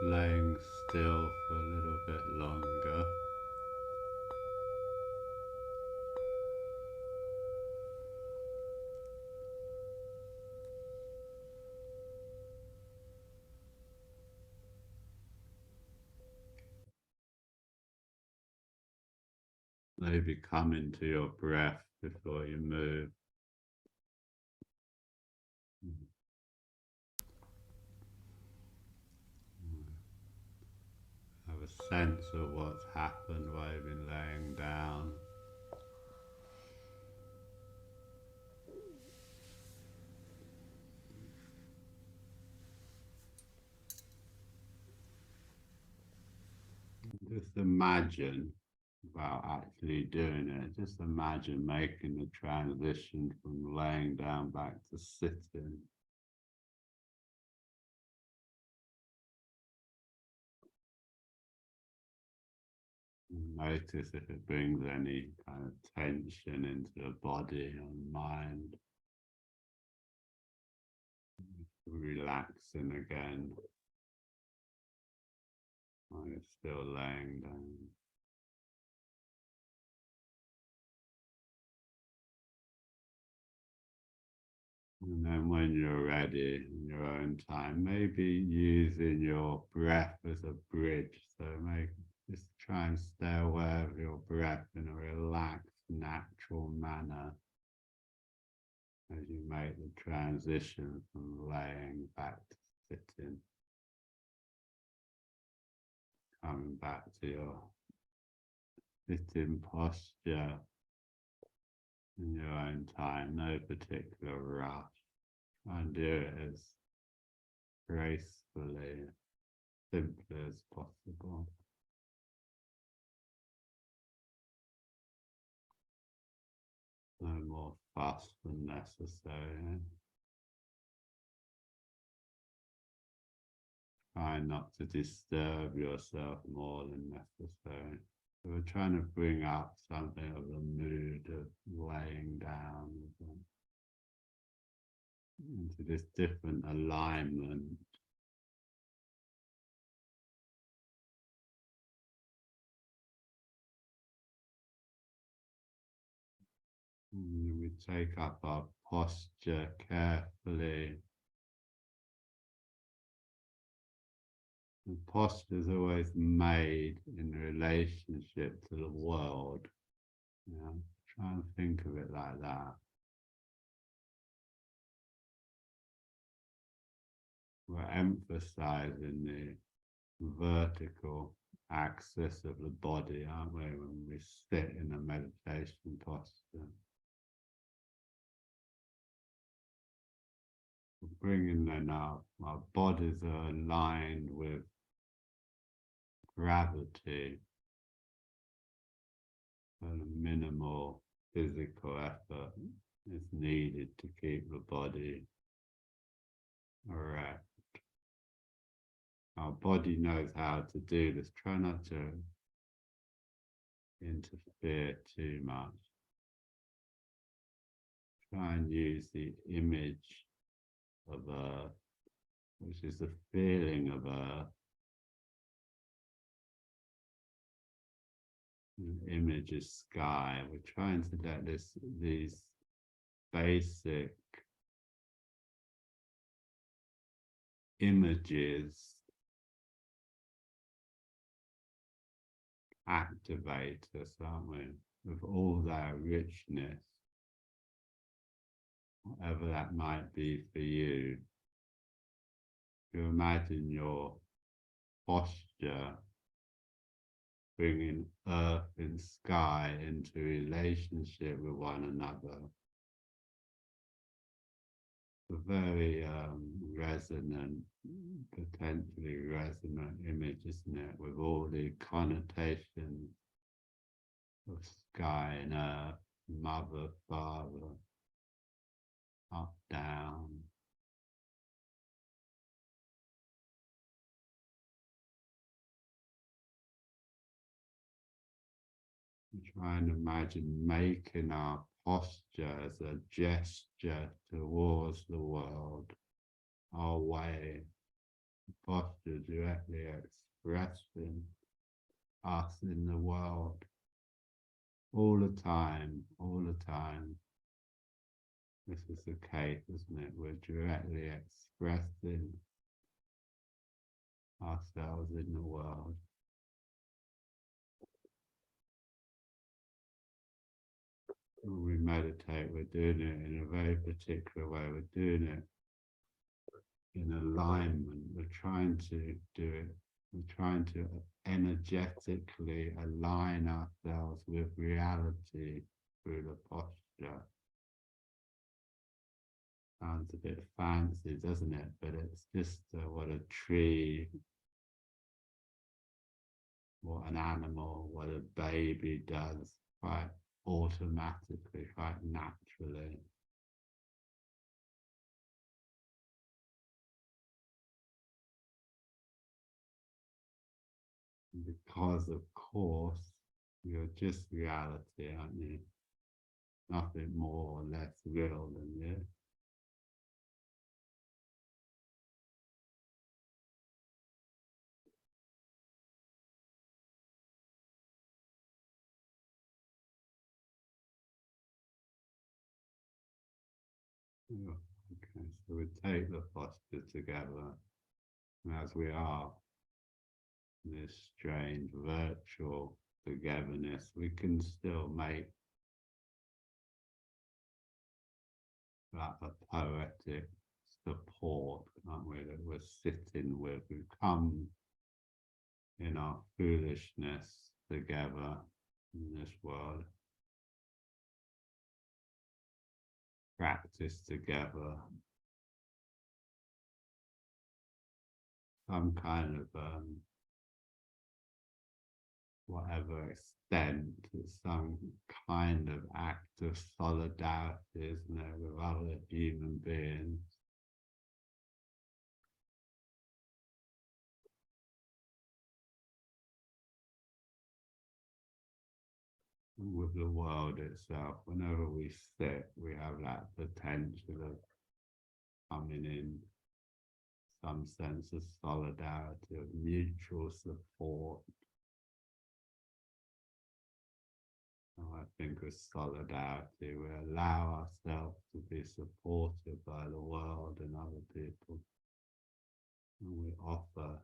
laying still for a little bit longer. Maybe come into your breath before you move. Have a sense of what's happened while you've been laying down. Just imagine, without actually doing it, just imagine making the transition from laying down back to sitting. Notice if it brings any kind of tension into the body or mind. Relaxing again. While you're still laying down. And then when you're ready in your own time, maybe using your breath as a bridge. So just try and stay aware of your breath in a relaxed, natural manner as you make the transition from laying back to sitting. Coming back to your sitting posture in your own time, no particular rush. Try and do it as gracefully, simply as possible. No more fuss than necessary. Try not to disturb yourself more than necessary. So we're trying to bring up something of the mood of laying down into this different alignment. And we take up our posture carefully. The posture is always made in relationship to the world. Try and think of it like that. We're emphasizing the vertical axis of the body, aren't we, when we sit in a meditation posture. We're bringing then our bodies are aligned with gravity, and a minimal physical effort is needed to keep the body erect. Our body knows how to do this. Try not to interfere too much. Try and use the image of Earth, which is the feeling of Earth. The image is sky. We're trying to let these basic images activate us, aren't we, with all their richness, whatever that might be for you. You imagine your posture bringing earth and sky into relationship with one another. A very resonant, potentially resonant image, isn't it? With all the connotations of sky and earth, mother, father, up, down. Try and imagine making our posture as a gesture towards the world, our way posture directly expressing us in the world all the time, all the time. This is the case, isn't it? We're directly expressing ourselves in the world. When we meditate, we're doing it in a very particular way. We're doing it in alignment. We're trying to do it. We're trying to energetically align ourselves with reality through the posture. Sounds a bit fancy, doesn't it? But it's just what a tree, what an animal, what a baby does quite automatically, quite naturally. Because, of course, you're just reality, aren't you? Nothing more or less real than you. Okay, so we take the posture together, and as we are this strange virtual togetherness, we can still make that a poetic support, aren't we, that we're sitting with. We come in our foolishness together in this world, practice together some kind of whatever extent, it's some kind of act of solidarity, isn't it, with other human beings. And with the world itself, whenever we sit, we have that potential of coming in some sense of solidarity, of mutual support. I think with solidarity, we allow ourselves to be supported by the world and other people. And we offer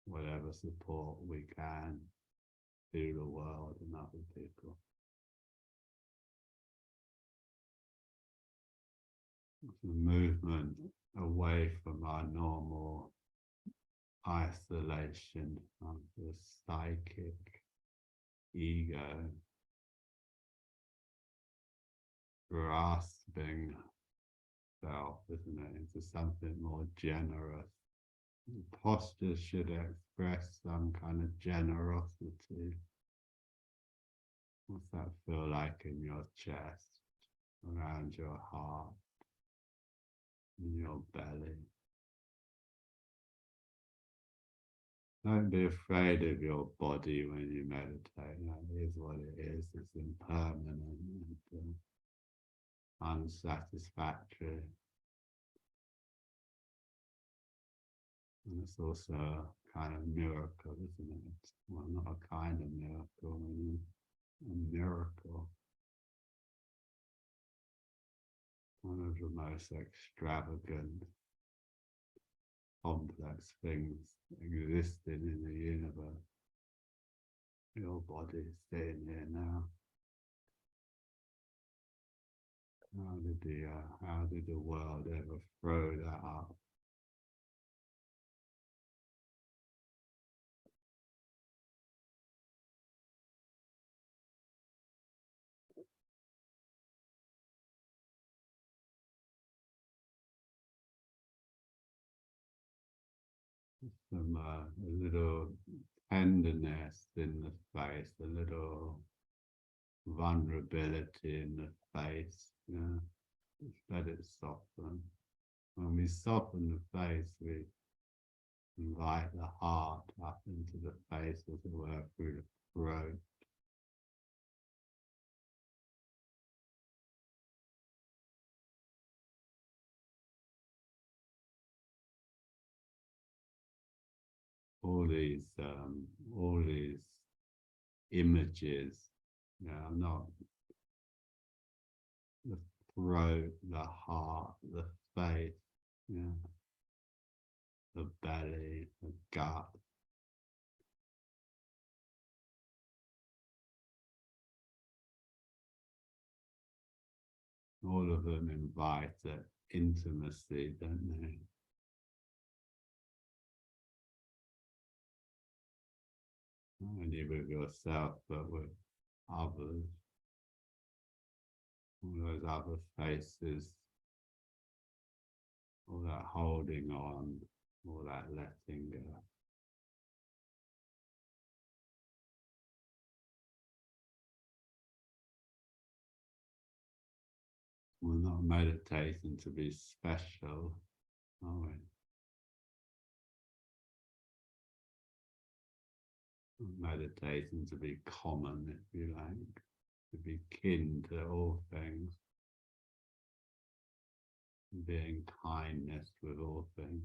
whatever support we can to the world and other people. It's a movement away from our normal isolation of the psychic ego, grasping self, isn't it, into something more generous. The posture should express some kind of generosity. What's that feel like in your chest, around your heart, in your belly? Don't be afraid of your body when you meditate. That is what it is. It's impermanent and unsatisfactory. And it's also a kind of miracle, isn't it? Well, not a kind of miracle, a miracle. One of the most extravagant, complex things existing in the universe. Your body is sitting here now. How did the world ever throw that up? A little tenderness in the face, a little vulnerability in the face. Yeah, just let it soften. When we soften the face, we invite the heart up into the face, as it were, through the throat. all these images. You know, not the throat, the heart, the face, you know, the belly, the gut. All of them invite intimacy, don't they? Not only with yourself, but with others. All those other faces, all that holding on, all that letting go. We're not meditating to be special, are we? We're meditating to be common, if you like, to be kin to all things, being kindness with all things,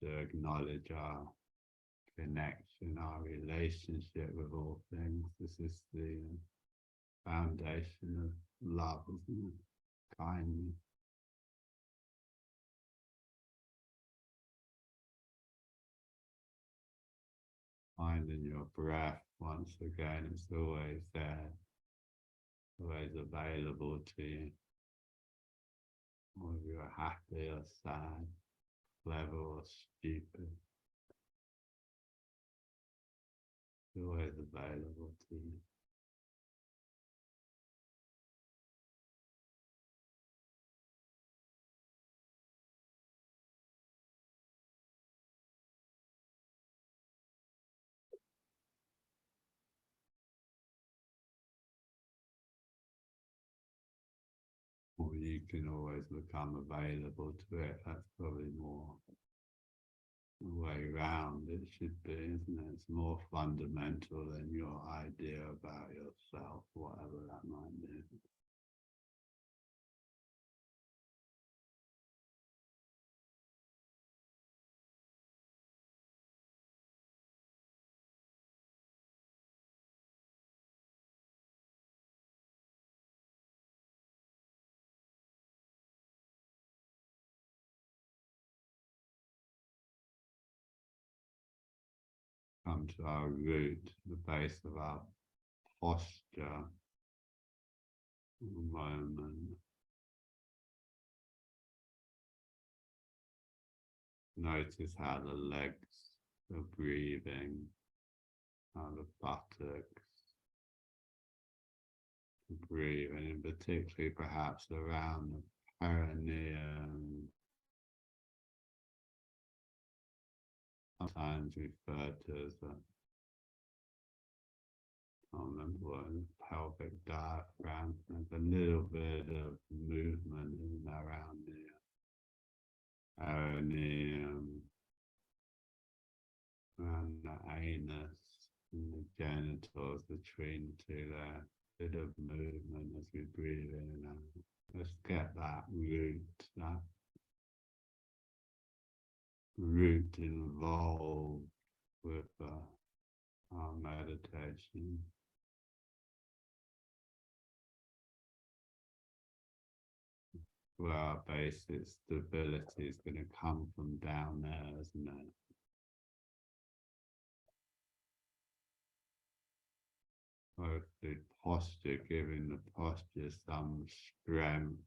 to acknowledge our connection, our relationship with all things. This is the foundation of love, isn't it? Kindness. Finding your breath once again, it's always there, always available to you. Whether you're happy or sad, clever or stupid, it's always available to you. Or you can always become available to it. That's probably more the way round it should be, isn't it? It's more fundamental than your idea about yourself, whatever that might be. Come to our root, the base of our posture, moment. Notice how the legs are breathing, how the buttocks are breathing, and particularly perhaps around the perineum, sometimes referred to as a, I can't remember what, pelvic diaphragm. There's a little bit of movement in around the perineum, around the anus and the genitals between the two there. Bit of movement as we breathe in and out. Let's get that root involved with our meditation. Where our basic stability is going to come from down there, isn't it? Both the posture, giving the posture some strength.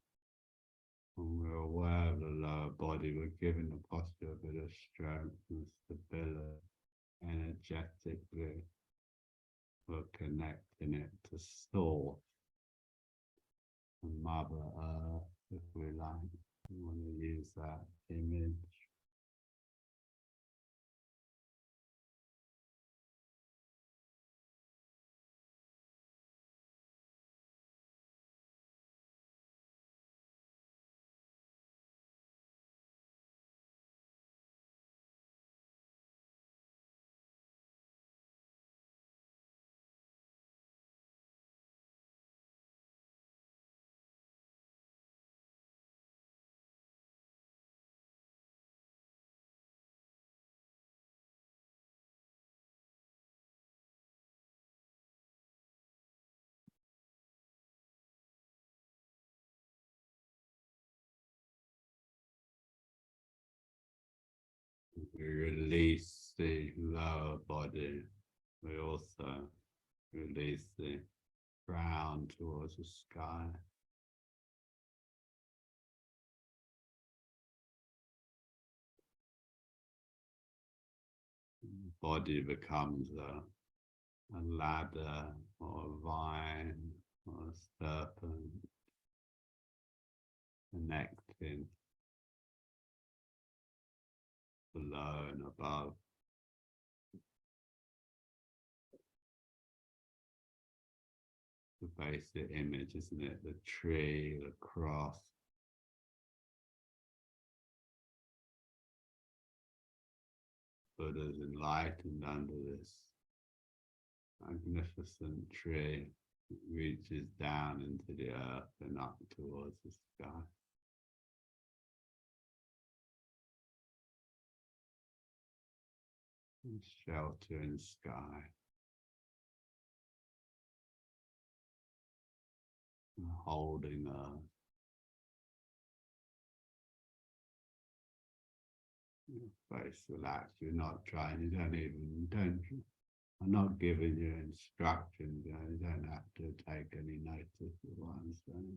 When we're aware of the lower body, we're giving the posture a bit of strength and stability. Energetically, we're connecting it to Source, Mother Earth, if we like. We want to use that image. We release the lower body. We also release the ground towards the sky. The body becomes a ladder or a vine or a serpent connecting below and above. The basic image, isn't it? The tree, the cross. Buddha's enlightened under this magnificent tree. It reaches down into the earth and up towards the sky. And sheltering sky. And holding earth. Your face relaxed. You're not trying. You don't even. I'm not giving you instructions. You don't have to take any notice of what I'm saying.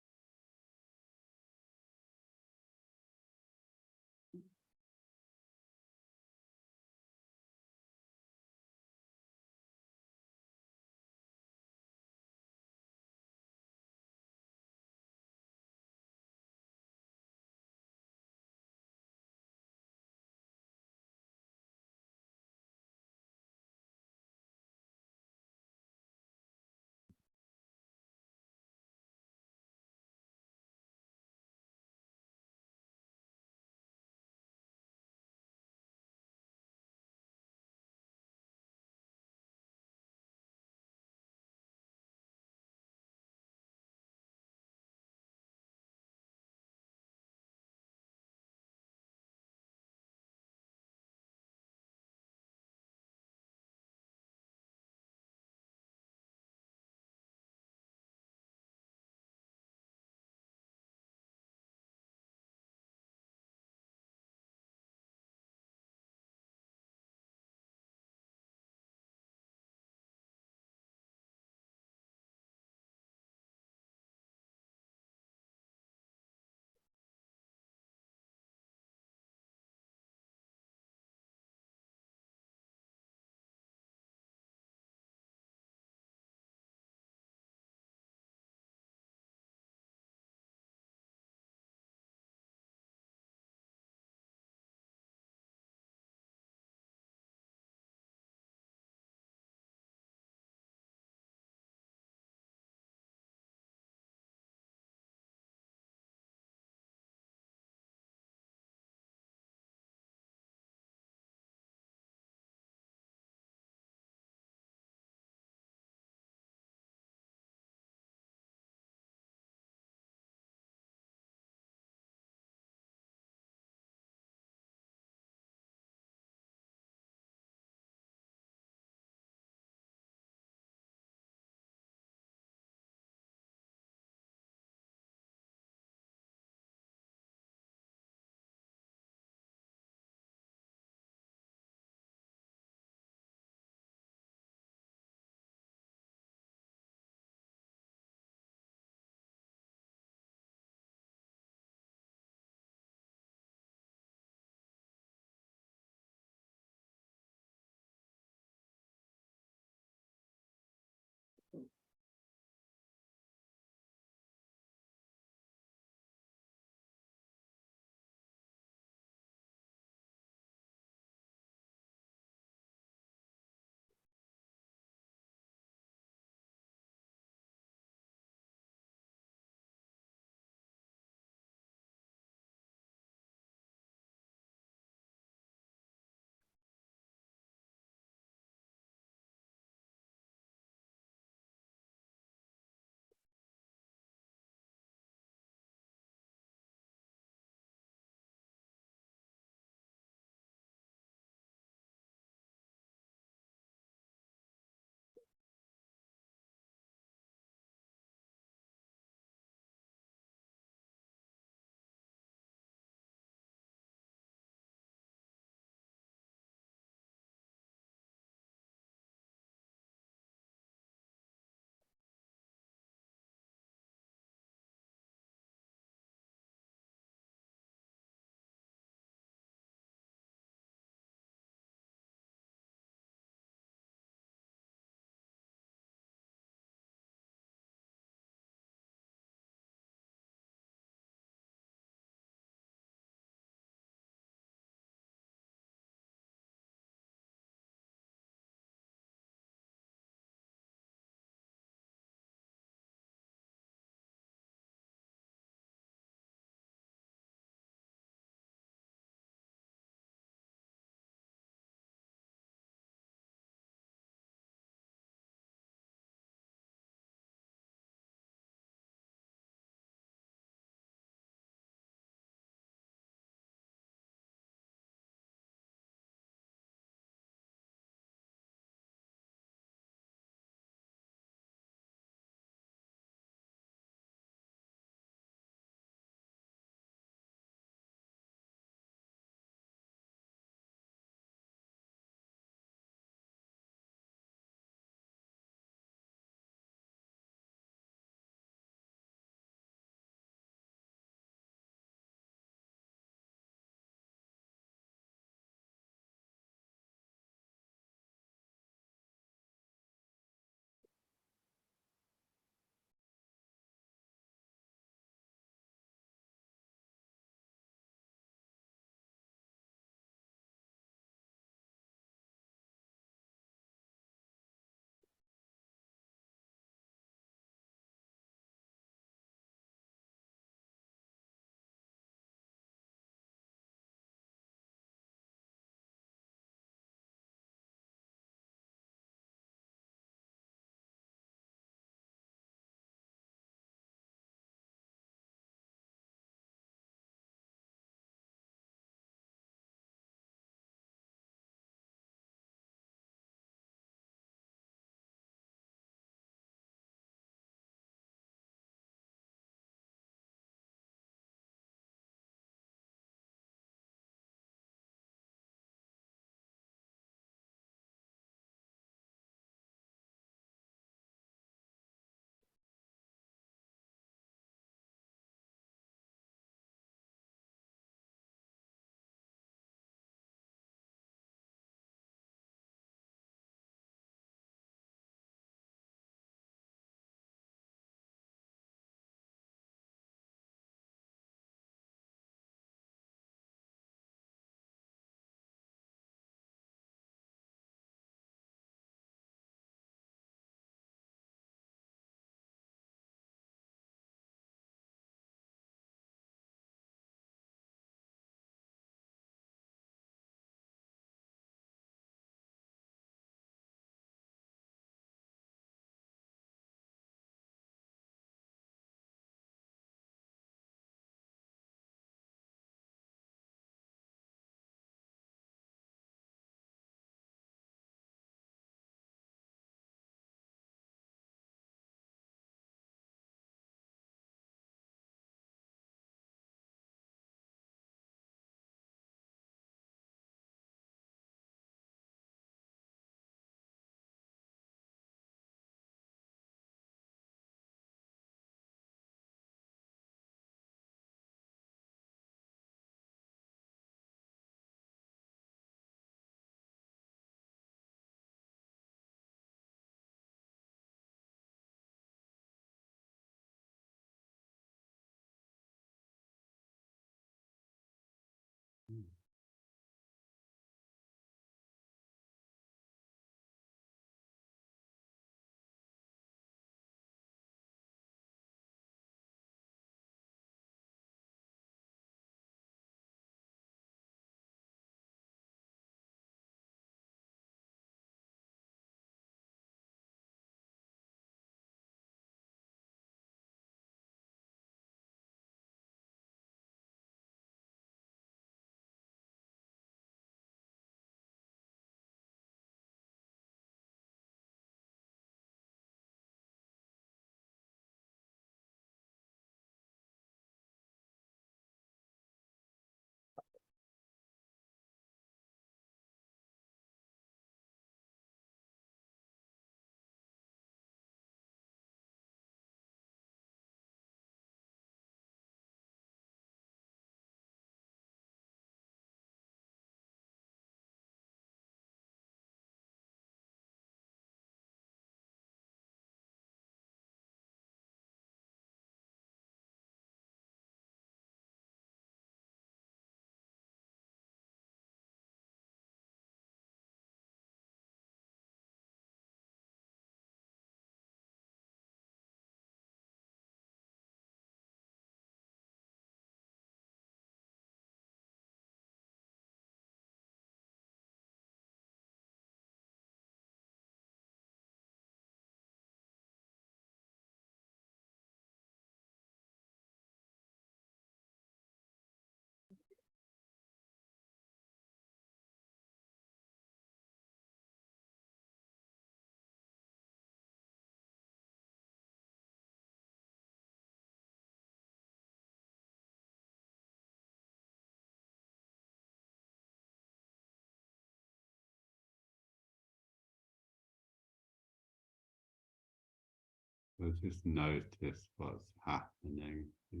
So just notice what's happening. You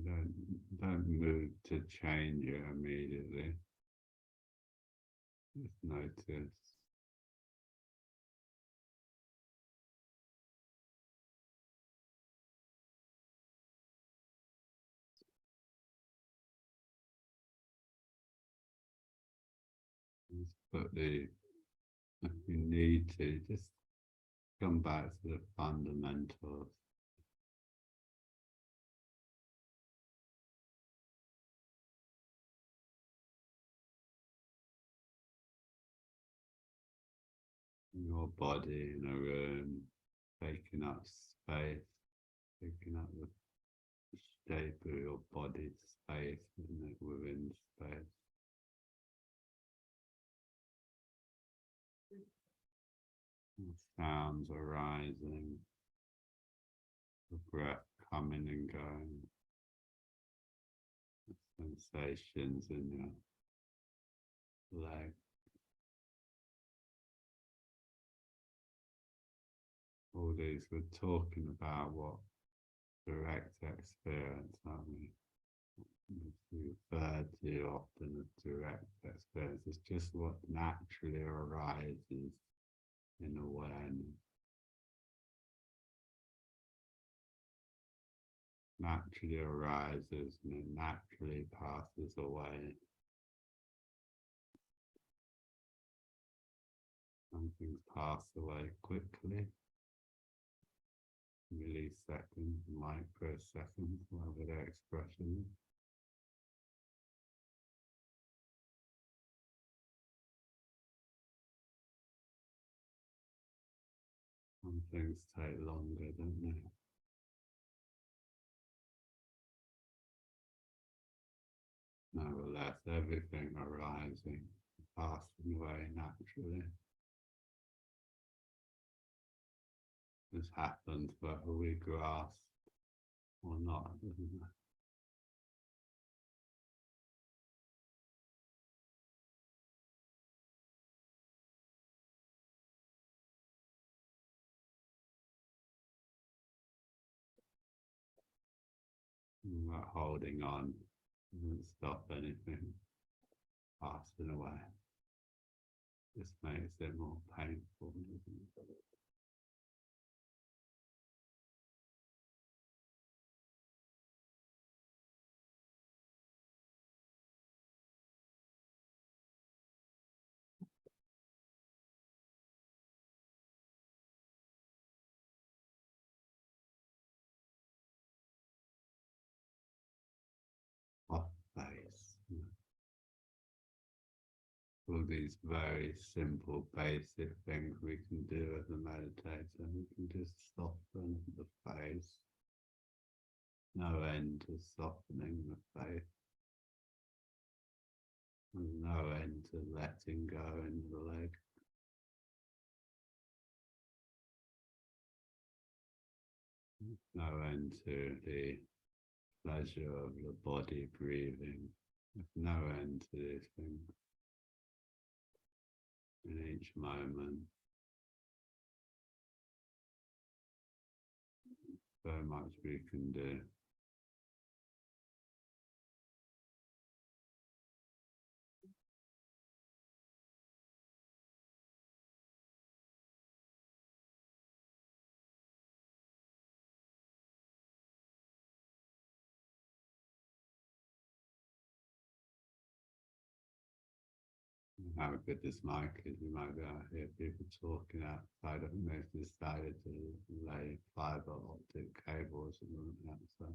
don't move to change it immediately. Just notice. Just put the, if you need to, just come back to the fundamentals. Your body in a room, taking up space, taking up the shape of your body space, isn't it, within space. Sounds arising, the breath coming and going, the sensations in your leg. All these, we're talking about what direct experience, aren't we? We refer to often as direct experience. It's just what naturally arises in awareness. Naturally arises and it naturally passes away. Some things pass away quickly, milliseconds, microseconds, whatever their expression is. Some things take longer, don't they? Nevertheless, everything arising, passing away naturally. This happens whether we grasp or not, doesn't it? We're not holding on, doesn't stop anything passing away. Just makes it more painful, doesn't it? Off base. All these very simple, basic things we can do as a meditator. We can just soften the face. No end to softening the face. There's no end to letting go in the leg. No end to the pleasure of the body breathing. There's no end to these things. In each moment, so much we can do. How good this mic is, you might be able to hear people talking outside. I think they've decided to lay fiber optic cables and that. So.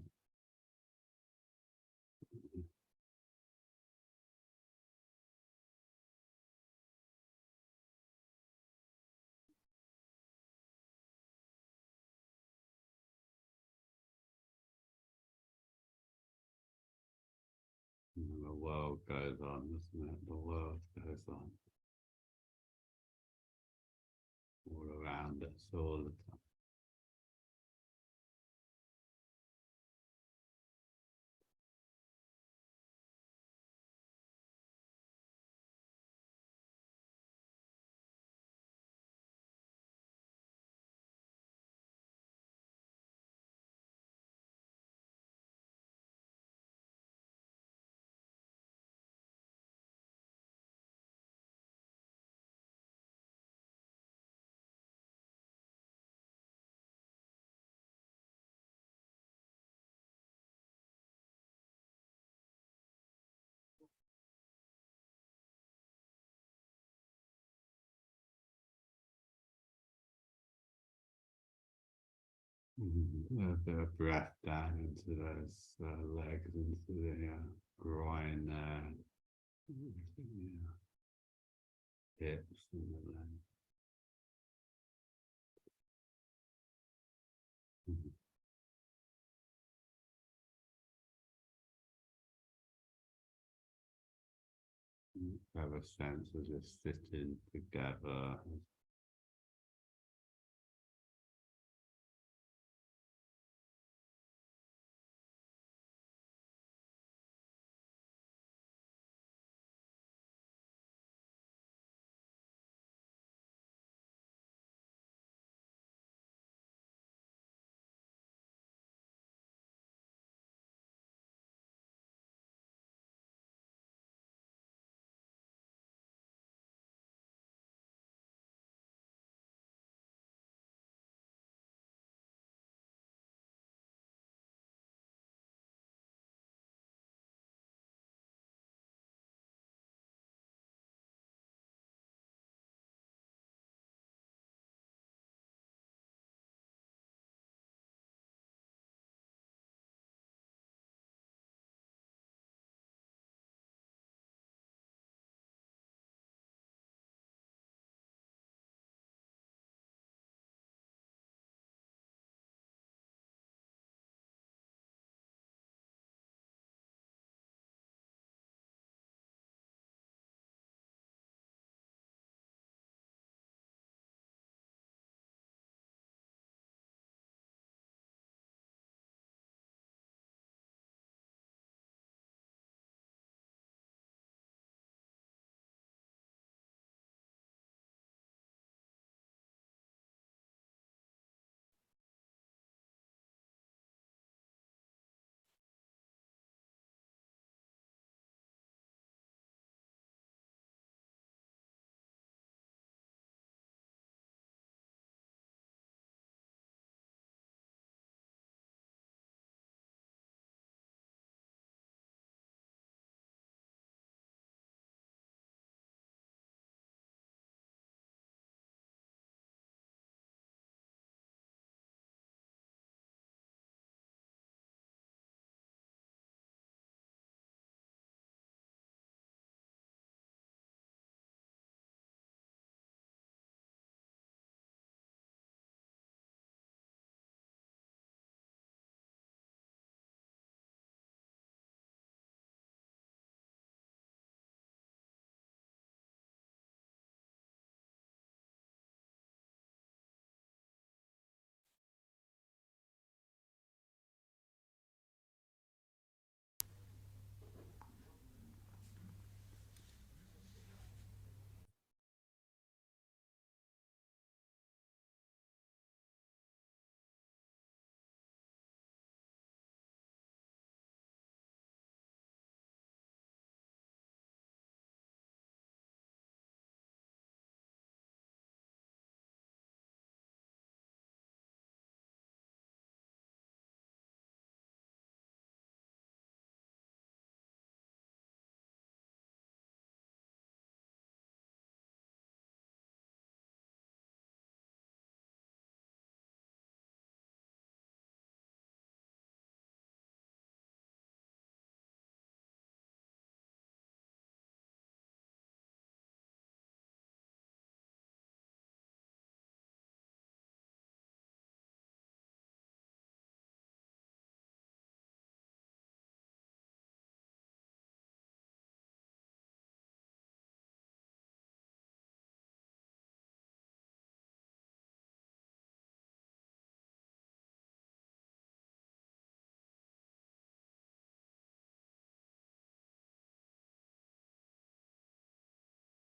And the world goes on, doesn't it? The world goes on all around us all the time. A bit of breath down into those legs, into the groin there, hips and the legs. Have a sense of just sitting together.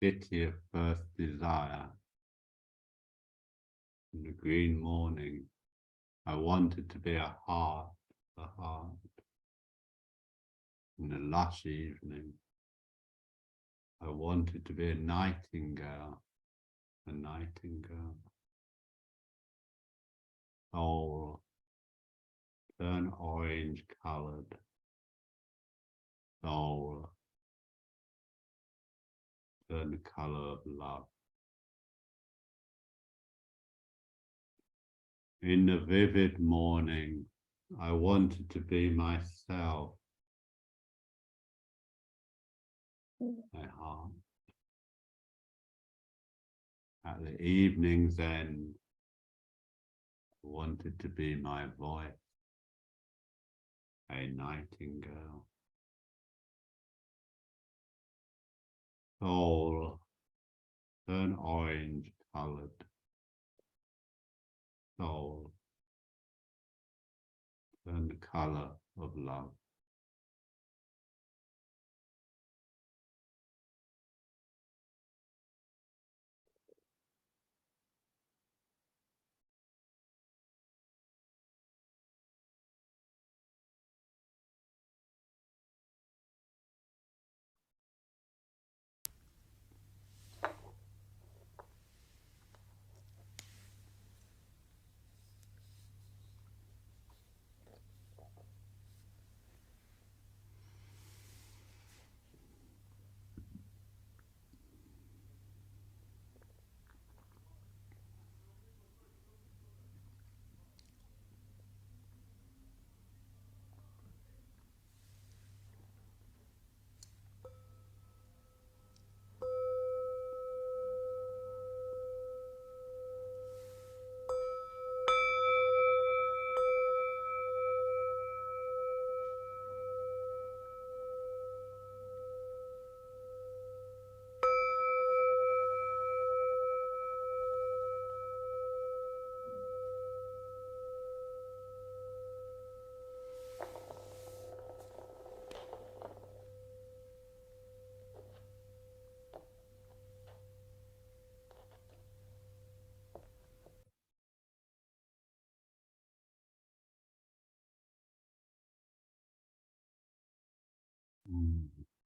City of first desire. In the green morning, I wanted to be a heart. In the lush evening, I wanted to be a nightingale. Soul, turn orange colored. Soul, turn the color of love. In the vivid morning, I wanted to be myself. My heart. At the evening's end, I wanted to be my voice, a nightingale. Soul, turn orange colored. Soul, turn the color of love.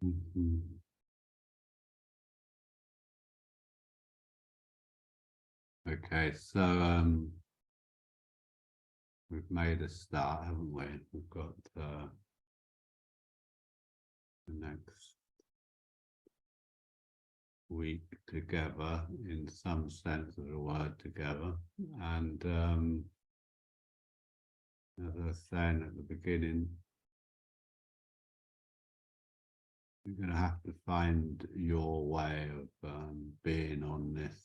Mm-hmm. Okay, so we've made a start, haven't we? We've got the next week together in some sense of the word together. And as I was saying at the beginning, you're going to have to find your way of being on this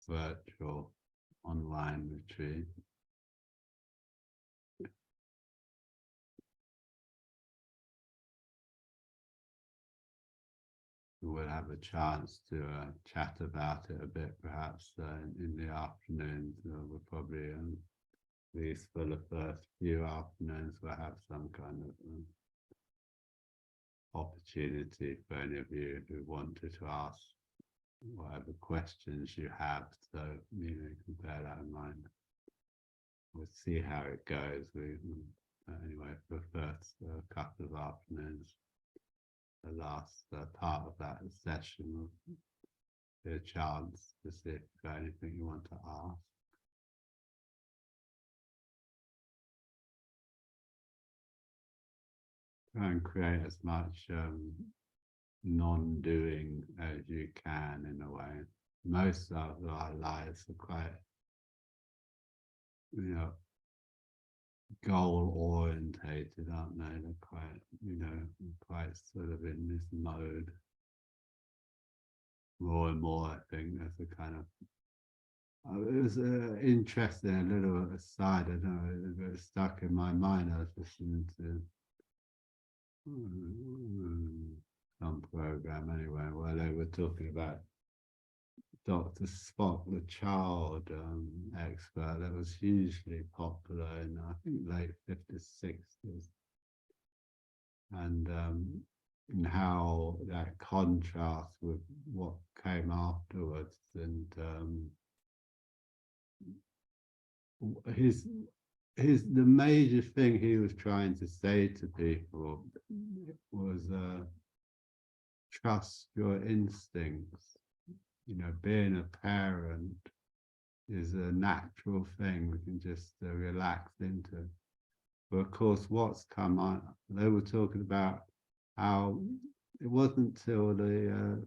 virtual online retreat. We'll have a chance to chat about it a bit, perhaps in the afternoons. We'll probably, at least for the first few afternoons, we'll have some kind of opportunity for any of you who wanted to ask whatever questions you have. So, you can bear that in mind. We'll see how it goes. Anyway, for the first couple of afternoons, the last part of that session will be a chance to see if you've got anything you want to ask. Try and create as much non-doing as you can in a way. Most of our lives are quite, goal orientated, aren't they? They're quite, quite sort of in this mode. More and more, I think that's a kind of. It was interesting, a little aside. I don't know, it got stuck in my mind. I was listening to some program anyway, where they were talking about Dr. Spock, the child expert that was hugely popular in, I think, late 50s, 60s. And how that contrasts with what came afterwards. And the major thing he was trying to say to people was trust your instincts. Being a parent is a natural thing we can just relax into. But of course, what's come on, they were talking about how it wasn't till the,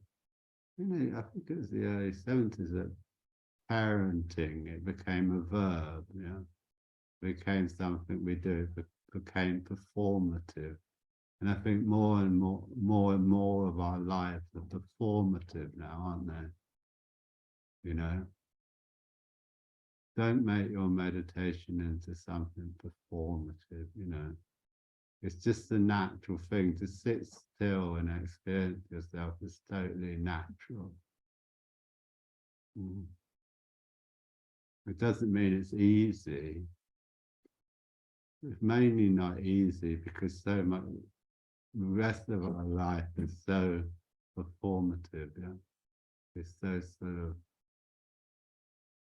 I think it was the early 70s that parenting. It became a verb, yeah. It became something we do. It became performative. And I think more and more of our lives are performative now, aren't they? You know, don't make your meditation into something performative, you know. It's just a natural thing to sit still and experience yourself is totally natural. It doesn't mean it's easy. It's mainly not easy because so much the rest of our life is so performative, yeah. It's so sort of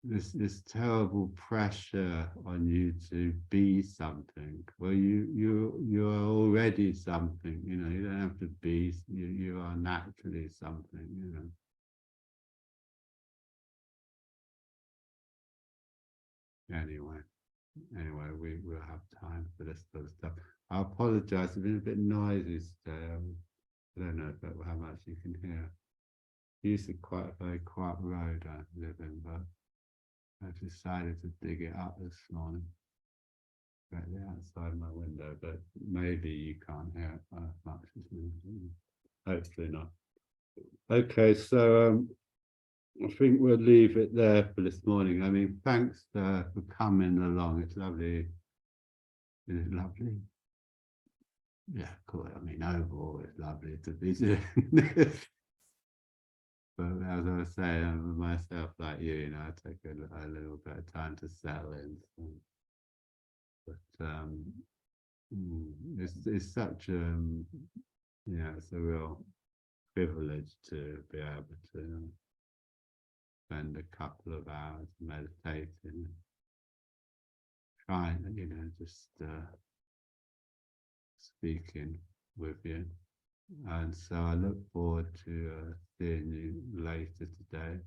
this terrible pressure on you to be something. Well, you are already something, you know, you don't have to be, you are naturally something, you know. Anyway, we will have time for this sort of stuff. I apologize, I've been a bit noisy today. I don't know how much you can hear. Usually quite a very quiet road I live in, but I've decided to dig it up this morning, directly outside my window, but maybe you can't hear it as much as me. Hopefully not. Okay, so I think we'll leave it there for this morning. I mean, thanks for coming along. It's lovely. It's lovely. Yeah, cool. I mean, overall, it's lovely to be doing this. But as I was saying, myself, like you know, I take a little bit of time to settle in. So. But it's such it's a real privilege to be able to spend a couple of hours meditating, trying, you know, just speaking with you. And so I look forward to seeing you later today.